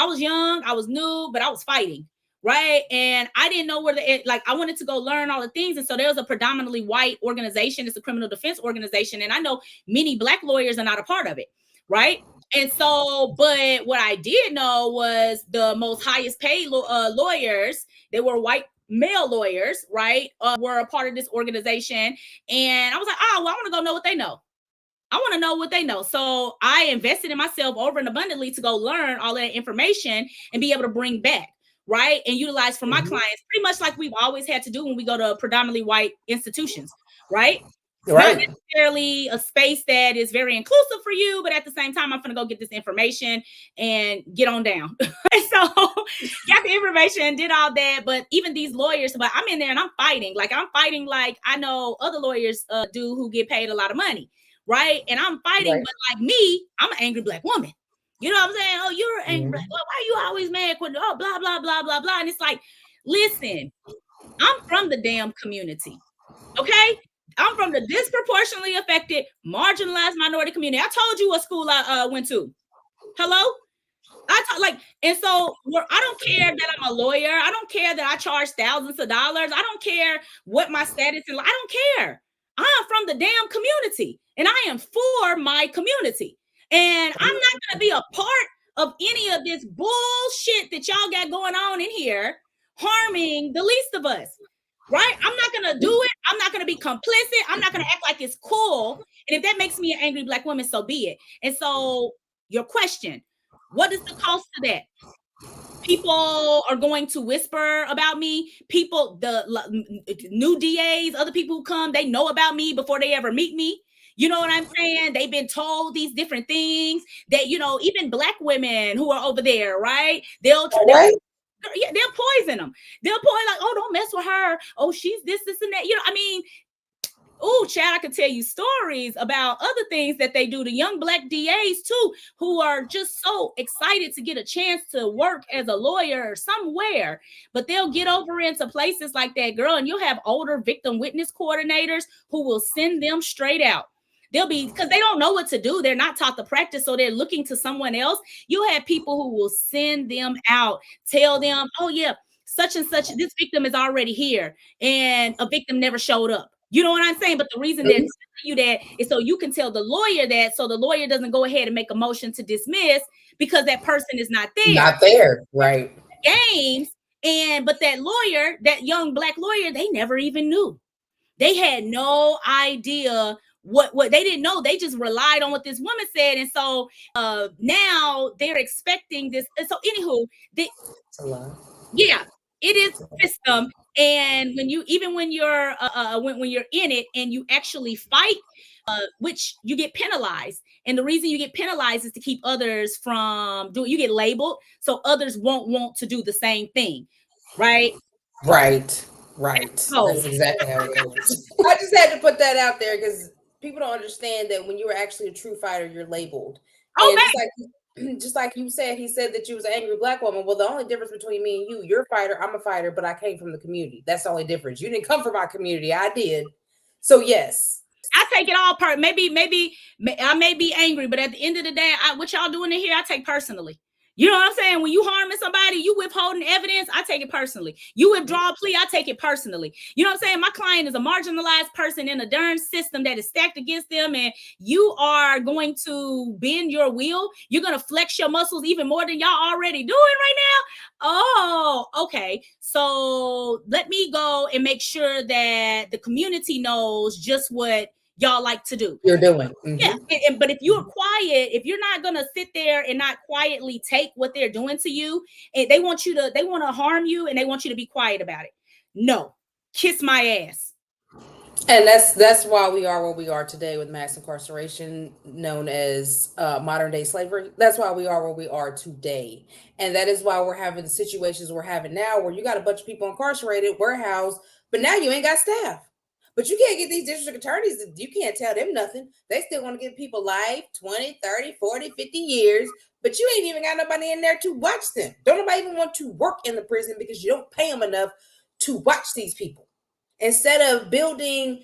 was young, I was new, but I was fighting, right? And I didn't know I wanted to go learn all the things. And so there was a predominantly white organization. It's a criminal defense organization. And I know many Black lawyers are not a part of it, right? And so, but what I did know was the most highest paid lawyers, they were white male lawyers, right, were a part of this organization. And I was like, oh, well, I want to go know what they know. I want to know what they know. So I invested in myself over and abundantly to go learn all that information and be able to bring back, right, and utilize for my clients, pretty much like we've always had to do when we go to predominantly white institutions, right? It's not necessarily a space that is very inclusive for you, but at the same time, I'm going to go get this information and get on down. So got the information, did all that. But even these lawyers, but I'm in there and I'm fighting like I know other lawyers do who get paid a lot of money. Right. And I'm fighting, but like me, I'm an angry Black woman. You know what I'm saying? Oh, you're an angry Black. Well, why are you always mad? Oh, blah, blah, blah, blah, blah. And it's like, listen, I'm from the damn community. Okay. I'm from the disproportionately affected, marginalized minority community. I told you what school I went to. Hello? And so I don't care that I'm a lawyer. I don't care that I charge thousands of dollars. I don't care what my status is. I don't care. I'm from the damn community and I am for my community. And I'm not going to be a part of any of this bullshit that y'all got going on in here, harming the least of us. Right? I'm not going to do it. I'm not going to be complicit. I'm not going to act like it's cool. And if that makes me an angry Black woman, so be it. And so your question, what is the cost of that? People are going to whisper about me. People, the new DAs, other people who come, they know about me before they ever meet me. You know what I'm saying? They've been told these different things that, even Black women who are over there, right? They'll poison them. They'll poison like, oh, don't mess with her. Oh, she's this and that. Oh, Chad, I could tell you stories about other things that they do to young Black DAs too, who are just so excited to get a chance to work as a lawyer somewhere, but they'll get over into places like that, girl, and you'll have older victim witness coordinators who will send them straight out. Because they don't know what to do. They're not taught the practice, so they're looking to someone else. You'll have people who will send them out, tell them, oh yeah, such and such, this victim is already here, and a victim never showed up. You know what I'm saying? But the reason they're telling you that is so you can tell the lawyer that, so the lawyer doesn't go ahead and make a motion to dismiss because that person is not there. Not there, right? Games. But that lawyer, that young Black lawyer, they never even knew. They had no idea what they didn't know. They just relied on what this woman said. And so now they're expecting this. And so anywho, yeah, it is system. And when you're in it and you actually fight, which you get penalized. And the reason you get penalized is to keep others from doing, you get labeled so others won't want to do the same thing. Right. That's exactly how it goes. I just had to put that out there because people don't understand that when you were actually a true fighter, you're labeled. Just like you said, he said that you was an angry Black woman. Well, the only difference between me and you're a fighter, I'm a fighter, but I came from the community. That's the only difference. You didn't come from my community. I did. So yes. I take it all part. Maybe I may be angry, but at the end of the day, what y'all doing in here, I take personally. You know what I'm saying? When you harming somebody, you withholding evidence, I take it personally. You withdraw a plea, I take it personally. You know what I'm saying? My client is a marginalized person in a darn system that is stacked against them, and you are going to bend your wheel. You're going to flex your muscles even more than y'all already doing right now. Oh, okay. So let me go and make sure that the community knows just what y'all like to do. You're doing. Yeah. But if you're quiet, if you're not going to sit there and not quietly take what they're doing to you, and they want to harm you and they want you to be quiet about it. No, kiss my ass. And that's why we are where we are today with mass incarceration, known as modern day slavery. That's why we are where we are today. And that is why we're having the situations we're having now where you got a bunch of people incarcerated, warehoused, but now you ain't got staff. But you can't get these district attorneys, you can't tell them nothing. They still want to give people life, 20, 30, 40, 50 years, but you ain't even got nobody in there to watch them. Don't nobody even want to work in the prison because you don't pay them enough to watch these people. Instead of building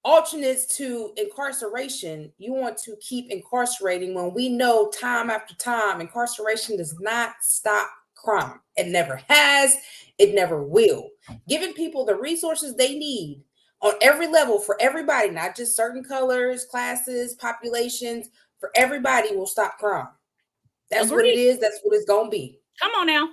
alternates to incarceration, you want to keep incarcerating when we know time after time, incarceration does not stop crime. It never has, it never will. Giving people the resources they need on every level for everybody, not just certain colors, classes, populations, for everybody will stop crime. That's what it is. That's what it's going to be. Come on now.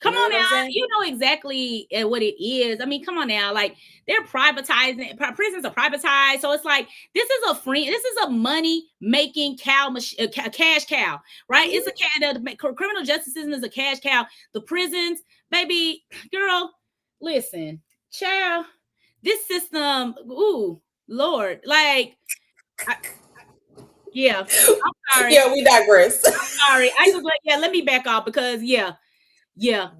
Come on what I'm now, saying? you know exactly what it is. I mean, come on now, like they're privatizing, prisons are privatized, so it's like this is a money making cash cow, right? Mm-hmm. It's the criminal justice system is a cash cow. The prisons, baby girl, listen, child, this system, ooh, Lord, like, yeah, I'm sorry, Yeah, we digress. sorry. I just like, yeah, let me back off because yeah.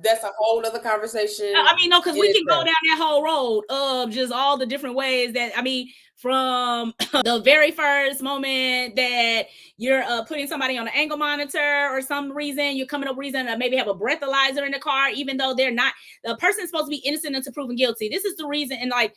That's a whole other conversation. I mean, no, because in we can go itself. down that whole road of just all the different ways that, I mean, from the very first moment that you're putting somebody on an ankle monitor or some reason, you're coming up with reason to maybe have a breathalyzer in the car, even though they're not, the person's supposed to be innocent until proven guilty. This is the reason, and like,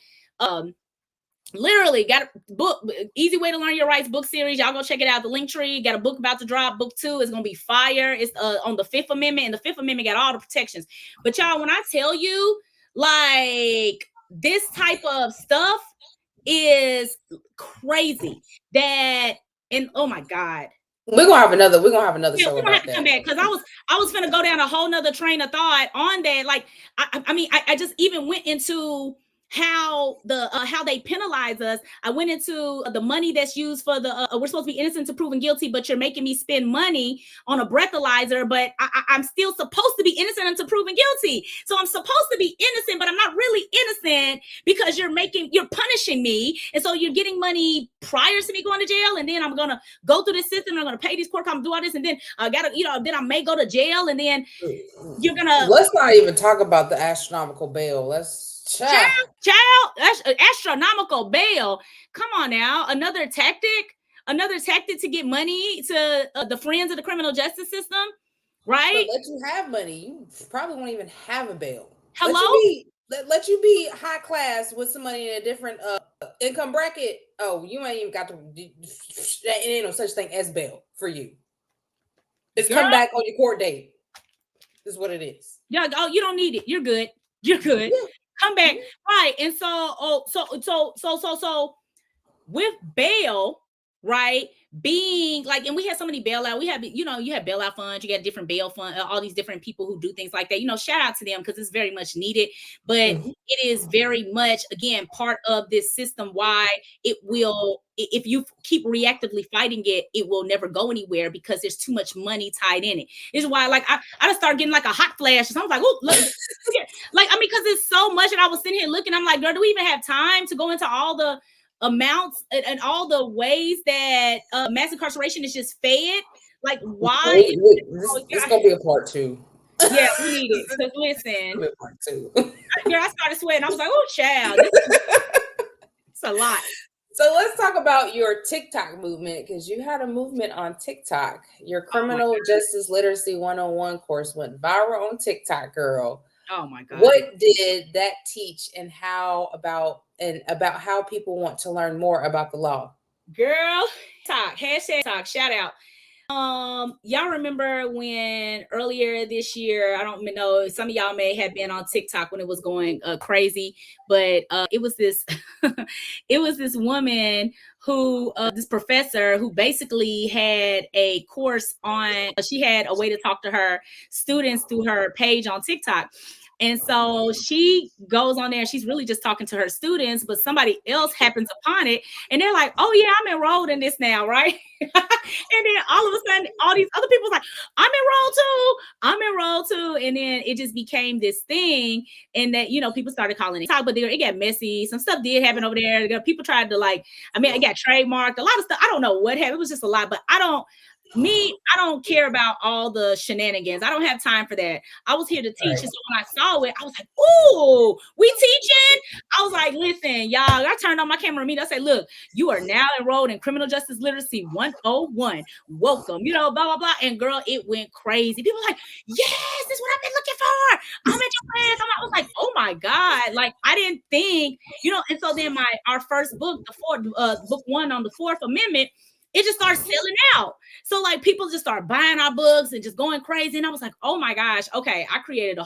literally got a book, Easy Way to Learn Your Rights book series. Y'all go check it out. The link tree, got a book about to drop. Book 2 is gonna be fire. It's on the Fifth Amendment, and the Fifth Amendment got all the protections. But y'all, when I tell you, like, this type of stuff is crazy. That, and oh my God, We're gonna have another yeah, show we're gonna have about to that. come back because I was gonna go down a whole nother train of thought on that. Like, I mean, I just even went into how they penalize us. I went into the money that's used for the we're supposed to be innocent to proven guilty, but you're making me spend money on a breathalyzer, but I'm still supposed to be innocent until proven guilty. So I'm supposed to be innocent, but I'm not really innocent because you're punishing me, and so you're getting money prior to me going to jail, and then I'm gonna go through this system, I'm gonna pay these court costs, do all this, and then I gotta, then I may go to jail, and then you're gonna, let's not even talk about the astronomical bail. Let's child, astronomical bail. Come on now, another tactic to get money to the friends of the criminal justice system, right? But let you have money, you probably won't even have a bail. Hello? Let you be high class with somebody in a different income bracket. Oh, you ain't even got to. It ain't no such thing as bail for you. It's Girl, come back on your court date. This is what it is. yeah. Oh, you don't need it. You're good. You're good. Yeah. Come back, right? And so with bail, right, being like, and we had so many bailout, we have, you have bailout funds, you got different bail fund, all these different people who do things like that, shout out to them because it's very much needed, but it is very much, again, part of this system. Why it will, if you keep reactively fighting it, it will never go anywhere because there's too much money tied in it. This is why, like, I just started getting like a hot flash, so I was like, oh, look, like, I mean, because it's so much, and I was sitting here looking, I'm like, girl, do we even have time to go into all the amounts and all the ways that mass incarceration is just fed? Like, why? This is gonna be a part 2. Yeah, we need it. Because listen, Part 2. girl, I started sweating. I was like, oh, child, it's a lot. So let's talk about your TikTok movement, because you had a movement on TikTok. Your criminal justice literacy 101 course went viral on TikTok, girl. Oh my God. What did that teach, and about how people want to learn more about the law? Girl, talk, #talk, shout out. Y'all remember when earlier this year, I don't know, some of y'all may have been on TikTok when it was going crazy, but it was this it was this woman who this professor who basically had a course on, she had a way to talk to her students through her page on TikTok. And so she goes on there, she's really just talking to her students, but somebody else happens upon it, and they're like, oh yeah, I'm enrolled in this now, right? And then all of a sudden, all these other people like, I'm enrolled too. And then it just became this thing. And that, people started calling it talk, but it got messy. Some stuff did happen over there. People tried to it got trademarked, a lot of stuff. I don't know what happened. It was just a lot, but I don't care about all the shenanigans. I don't have time for that. I was here to teach. Right. And so when I saw it, I was like, ooh, we teaching? I was like, listen, y'all, I turned on my camera and I said, look, you are now enrolled in Criminal Justice Literacy 101. Welcome, blah, blah, blah. And girl, it went crazy. People were like, yes, this is what I've been looking for. I'm at your class. I was like, oh my God. Like, I didn't think, and so then our first book, book 1 on the Fourth Amendment, it just starts selling out. So like people just start buying our books and just going crazy. And I was like, oh my gosh, okay, I mean,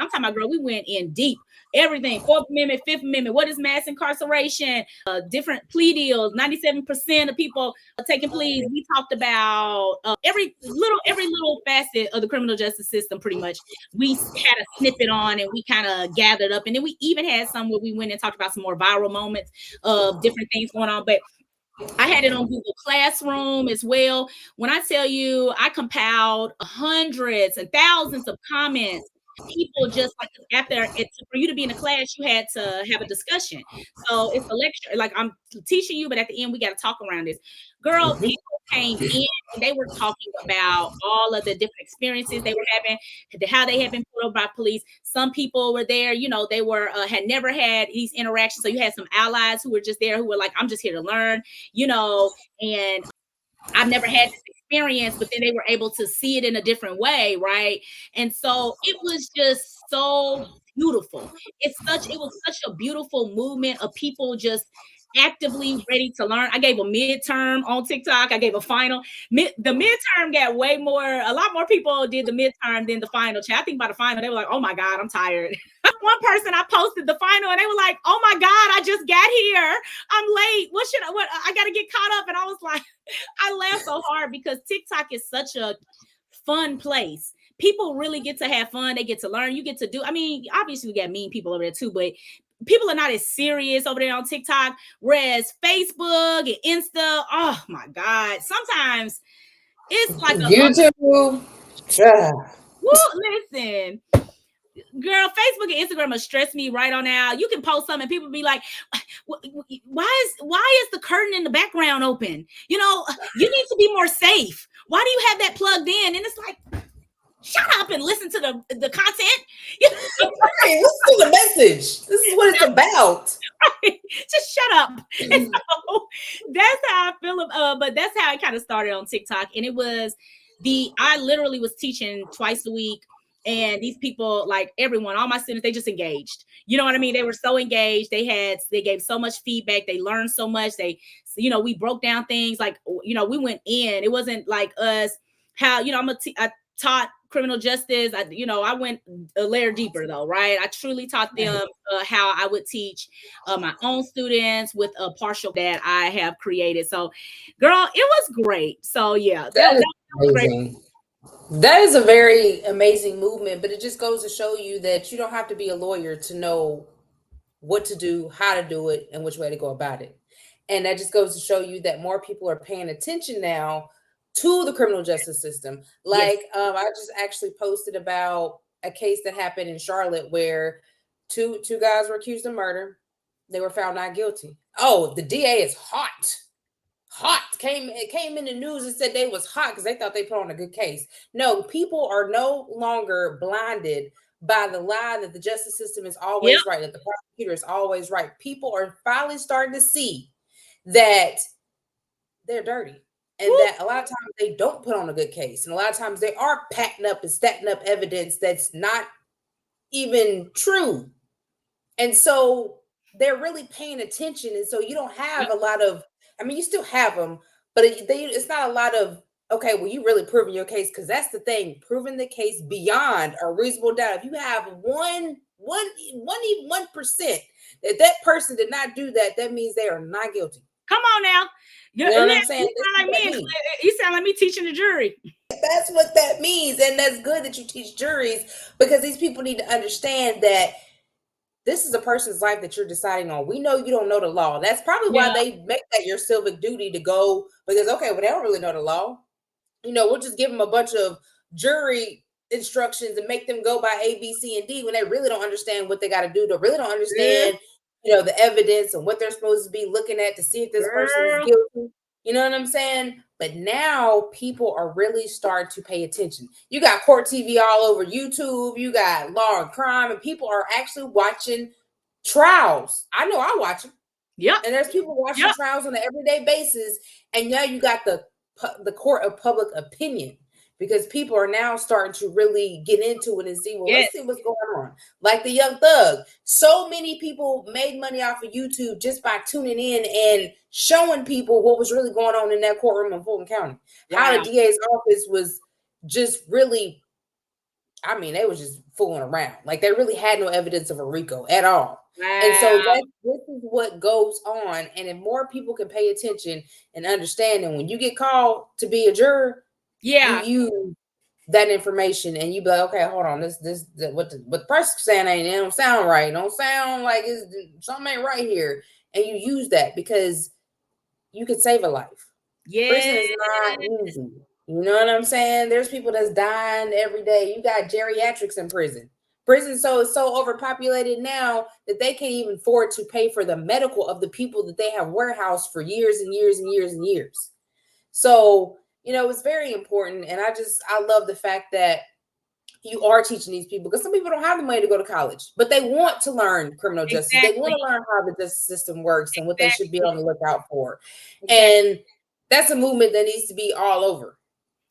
I'm talking about, girl, we went in deep. Everything, Fourth Amendment, Fifth Amendment, what is mass incarceration, different plea deals, 97% of people taking pleas. We talked about every little facet of the criminal justice system. Pretty much, we had a snippet on, and we kind of gathered up, and then we even had some where we went and talked about some more viral moments of different things going on. But I had it on Google Classroom as well. When I tell you, I compiled hundreds and thousands of comments. People just like after for you to be in a class, you had to have a discussion. So it's a lecture, like I'm teaching you, but at the end we got to talk around this. Girl, people came in and they were talking about all of the different experiences they were having, how they had been pulled over by police. Some people were there, you know, they were had never had these interactions. So you had some allies who were just there who were like, I'm just here to learn, you know, and I've never had this experience, but then they were able to see it in a different way, right? And so it was just so beautiful. It was such a beautiful movement of people just actively ready to learn. I gave a midterm on TikTok. I gave a final. The midterm got a lot more people did the midterm than the final. I think by the final, they were like, oh my God, I'm tired. One person, I posted the final and they were like, oh my God, I just got here. I'm late. I got to get caught up. And I was like, I laugh so hard because TikTok is such a fun place. People really get to have fun. They get to learn. You get to do, I mean, obviously we got mean people over there too, but people are not as serious over there on TikTok. Whereas Facebook and Insta, oh my God, sometimes it's like YouTube. Listen, girl, Facebook and Instagram will stress me right on out. You can post something and people be like, why is the curtain in the background open? You know, you need to be more safe. Why do you have that plugged in? And it's like, shut up and listen to the content. Right, listen to the message. This is what it's about. Right. Just shut up. And so that's how I feel. But that's how it kind of started on TikTok. And it was I literally was teaching twice a week. And these people, like everyone, all my students, they just engaged. You know what I mean? They were so engaged. They gave so much feedback. They learned so much. We broke down things like, we went in. It wasn't like us, how, I taught criminal justice. I went a layer deeper though, right? I truly taught them how I would teach my own students with a partial that I have created. So, girl, it was great. So yeah, that was great. That is a very amazing movement, but it just goes to show you that you don't have to be a lawyer to know what to do, how to do it, and which way to go about it. And that just goes to show you that more people are paying attention now to the criminal justice system. Like, I just actually posted about a case that happened in Charlotte where two guys were accused of murder. They were found not guilty. Oh, the DA is hot. It came in the news and said they was hot because they thought they put on a good case. No, people are no longer blinded by the lie that the justice system is always right, that the prosecutor is always right. People are finally starting to see that they're dirty and that a lot of times they don't put on a good case. And a lot of times they are packing up and stacking up evidence that's not even true. And so they're really paying attention. And so you don't have a lot of, I mean, you still have them, but it's not a lot of, okay, well, you really proving your case, because that's the thing, proving the case beyond a reasonable doubt. If you have even 1% that person did not do that, that means they are not guilty. Come on now. You know what I'm saying? You sound like me teaching the jury. That's what that means. And that's good that you teach juries, because these people need to understand that this is a person's life that you're deciding on. We know you don't know the law. That's probably why they make that your civic duty to go, because, okay, well, they don't really know the law. We'll just give them a bunch of jury instructions and make them go by A, B, C, and D when they really don't understand what they got to do. They really don't understand, the evidence and what they're supposed to be looking at to see if this person is guilty. You know what I'm saying? But now people are really starting to pay attention. You got court TV all over YouTube. You got law and crime, and people are actually watching trials. I know I watch them. Yeah. And there's people watching trials on an everyday basis. And now you got the court of public opinion. because people are now starting to really get into it and see, well, Yes. let's see what's going on. Like the Young Thug. So many people made money off of YouTube just by tuning in and showing people what was really going on in that courtroom in Fulton County. Wow. How the DA's office was just really, I mean, they was just fooling around. Like they really had no evidence of a RICO at all. Wow. And so this is what goes on. And if more people can pay attention and understand, and when you get called to be a juror, Yeah. you use that information and you be like, okay, hold on, what the person's saying it don't sound right. It don't sound like something ain't right here. And you use that because you could save a life. Yeah. Prison is not easy. You know what I'm saying? There's people that's dying every day. You got geriatrics in prison. Prison is so overpopulated now that they can't even afford to pay for the medical of the people that they have warehoused for years and years and years and years. So, it's very important. And I love the fact that you are teaching these people, because some people don't have the money to go to college, but they want to learn criminal justice. Exactly. They want to learn how the justice system works and what they should be on the lookout for. Exactly. And that's a movement that needs to be all over.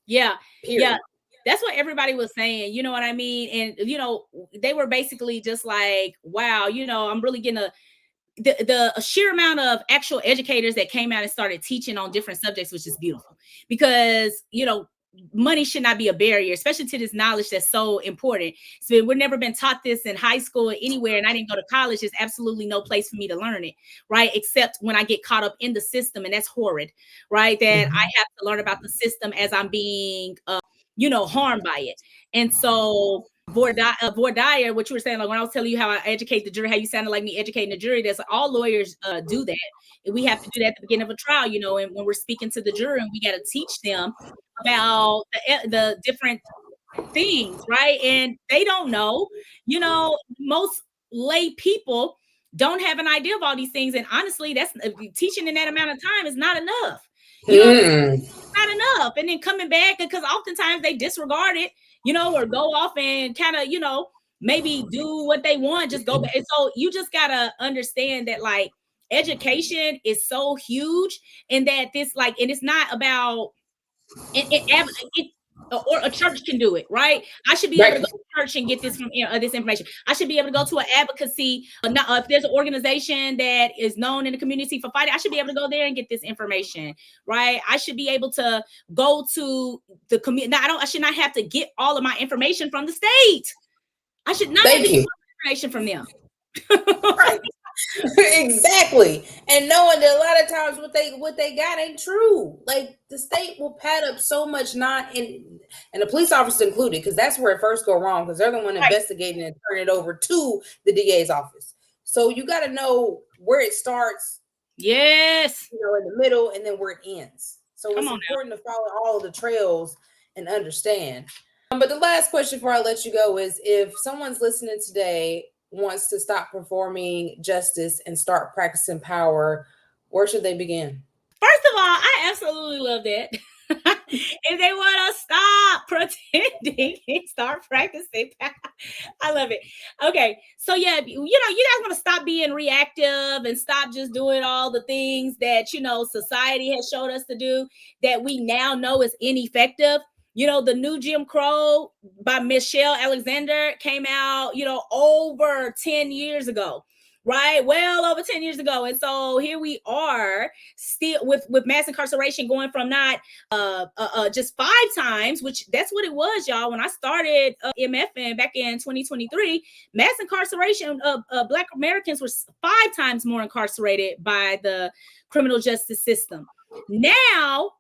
Yeah. Period. Yeah. That's what everybody was saying. You know what I mean? And, they were basically just like, wow, I'm really getting the sheer amount of actual educators that came out and started teaching on different subjects, which is beautiful, because, money should not be a barrier, especially to this knowledge that's so important. So we've never been taught this in high school or anywhere, and I didn't go to college. There's absolutely no place for me to learn it, right? Except when I get caught up in the system, and that's horrid, right? That I have to learn about the system as I'm being, harmed by it. And so voir dire, what you were saying, like when I was telling you how I educate the jury, how you sounded like me educating the jury, that's all lawyers do that. And we have to do that at the beginning of a trial, and when we're speaking to the jury, and we got to teach them about the different things, right? And they don't know, most lay people don't have an idea of all these things. And honestly, that's teaching in that amount of time is not enough. Not enough. And then coming back, because oftentimes they disregard it, or go off and kind of, maybe do what they want, just go back. And so you just gotta understand that, like, education is so huge, and that this, like, and it's not about or a church can do it, right? I should be able to go to church and get this from this information. I should be able to go to an advocacy. If there's an organization that is known in the community for fighting, I should be able to go there and get this information, right? I should be able to go to the community. I should not have to get all of my information from the state. I should not have to get information from them. Right. Exactly. And knowing that a lot of times what they got ain't true. Like the state will pad up so much, and the police officer included, because that's where it first go wrong, because they're the one investigating and turn it over to the DA's office. So you got to know where it starts. Yes. In the middle, and then where it ends. So it's important to follow all of the trails and understand. But the last question before I let you go is, if someone's listening today wants to stop performing justice and start practicing power, where should they begin? First of all, I absolutely love that. If they want to stop pretending and start practicing power, I love it. Okay, so yeah, you guys want to stop being reactive and stop just doing all the things that society has showed us to do, that we now know is ineffective. The new Jim Crow by Michelle Alexander came out, over 10 years ago, right? Well over 10 years ago. And so here we are still with mass incarceration going from not just 5 times, which that's what it was, y'all. When I started MFn back in 2023, mass incarceration of Black Americans were 5 times more incarcerated by the criminal justice system. Now,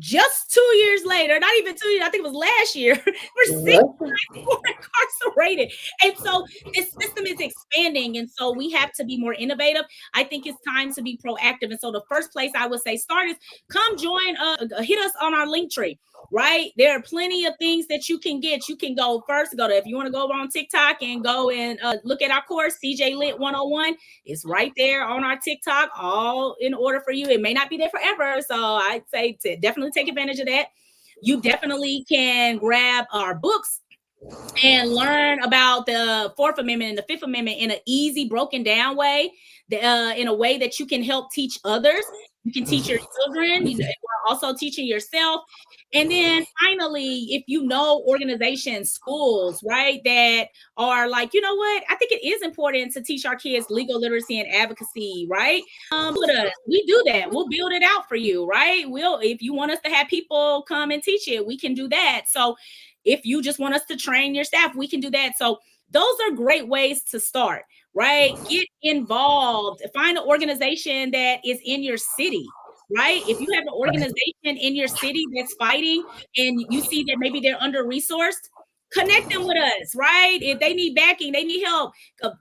just 2 years later, not even 2 years, I think it was last year, we're 6 times more incarcerated. And so this system is expanding. And so we have to be more innovative. I think it's time to be proactive. And so the first place I would say start is come join, hit us on our link tree, right? There are plenty of things that you can get. You can go if you want to go on TikTok and go and look at our course, CJ Lit 101. It's right there on our TikTok, all in order for you. It may not be there forever. So I'd say to definitely take advantage of that. You definitely can grab our books and learn about the 4th Amendment and the 5th Amendment in an easy, broken down way, in a way that you can help teach others. You can teach your children, you know, while also teaching yourself. And then finally, if you know organizations, schools, right, that are like, you know what, I think it is important to teach our kids legal literacy and advocacy, right? With us, we do that. We'll build it out for you, right? We'll, if you want us to have people come and teach it, we can do that. So if you just want us to train your staff, we can do that. So those are great ways to start, right? Get involved, find an organization that is in your city, right? If you have an organization in your city that's fighting and you see that maybe they're under resourced, connect them with us, right? If they need backing, they need help,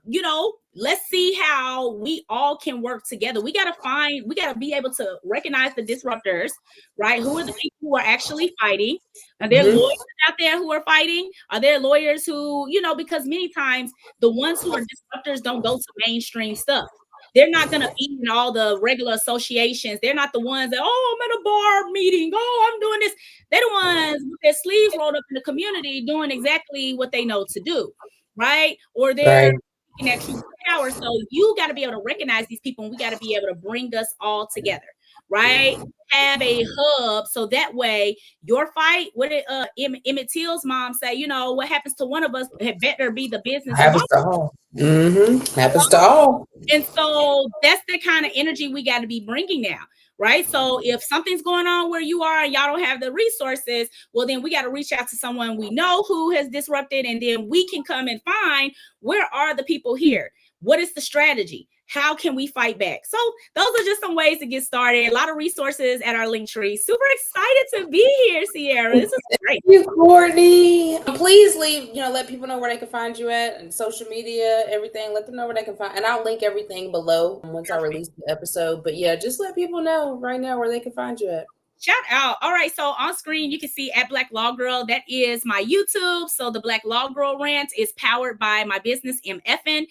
you know, let's see how we all can work together. We got to be able to recognize the disruptors, right? Who are the people who are actually fighting? Are there lawyers out there who are fighting? Are there lawyers who, you know, because many times the ones who are disruptors don't go to mainstream stuff. They're not going to be in all the regular associations. They're not the ones that, oh, I'm at a bar meeting. Oh, I'm doing this. They're the ones with their sleeves rolled up in the community doing exactly what they know to do, right? Or they're in that true power. So you got to be able to recognize these people, and we got to be able to bring us all together, right? Have a hub so that way your fight, what did Emmett Till's mom say, you know, what happens to one of us had better be the business of Happens to all. Happens to all. And so that's the kind of energy we got to be bringing now, right? So if something's going on where you are and y'all don't have the resources, well, then we got to reach out to someone we know who has disrupted, and then we can come and find, where are the people here? What is the strategy? How can we fight back? So those are just some ways to get started. A lot of resources at our link tree. Super excited to be here, Sierra. This is great. Thank you, Courtney. Please leave, you know, let people know where they can find you at, and social media, everything. Let them know where they can find, and I'll link everything below once I release the episode. But yeah, just let people know right now where they can find you at. Shout out. All right. So on screen, you can see at Black Law Girl. That is my YouTube. So the Black Law Girl rant is powered by my business, MFn.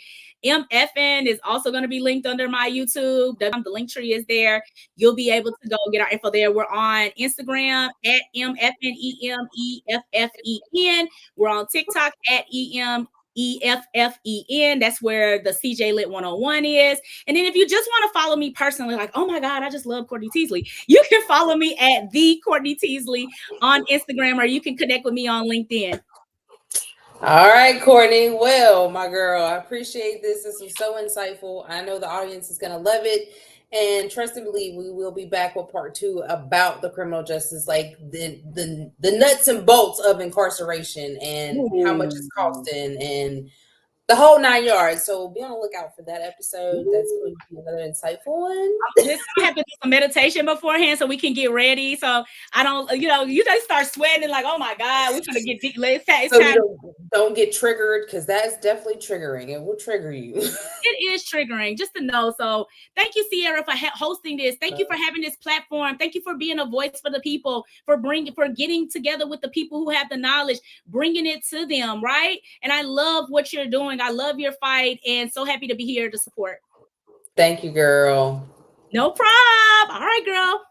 MFn is also going to be linked under my YouTube. The link tree is there. You'll be able to go get our info there. We're on Instagram at MFN, EMEFFEN. We're on TikTok at EMEFFEN. That's where the CJ Lit 101 is. And then if you just want to follow me personally, like, oh my God, I just love Courtney Teasley, you can follow me at the Courtney Teasley on Instagram, or you can connect with me on LinkedIn. All right, Courtney. Well, my girl, I appreciate this. This was so insightful. I know the audience is going to love it. And trust and believe, we will be back with part 2 about the criminal justice, like the nuts and bolts of incarceration and how much it's costing and the whole 9 yards. So be on the lookout for that episode. That's going to be another insightful one. I have to do some meditation beforehand so we can get ready. So I don't, you know, you just start sweating like, oh my God, we're going to get deep. So you don't get triggered, because that's definitely triggering. It will trigger you. It is triggering, just to know. So thank you, Sierra, for hosting this. Thank you for having this platform. Thank you for being a voice for the people, for getting together with the people who have the knowledge, bringing it to them, right? And I love what you're doing. I love your fight, and so happy to be here to support. Thank you, girl. No problem. All right, girl.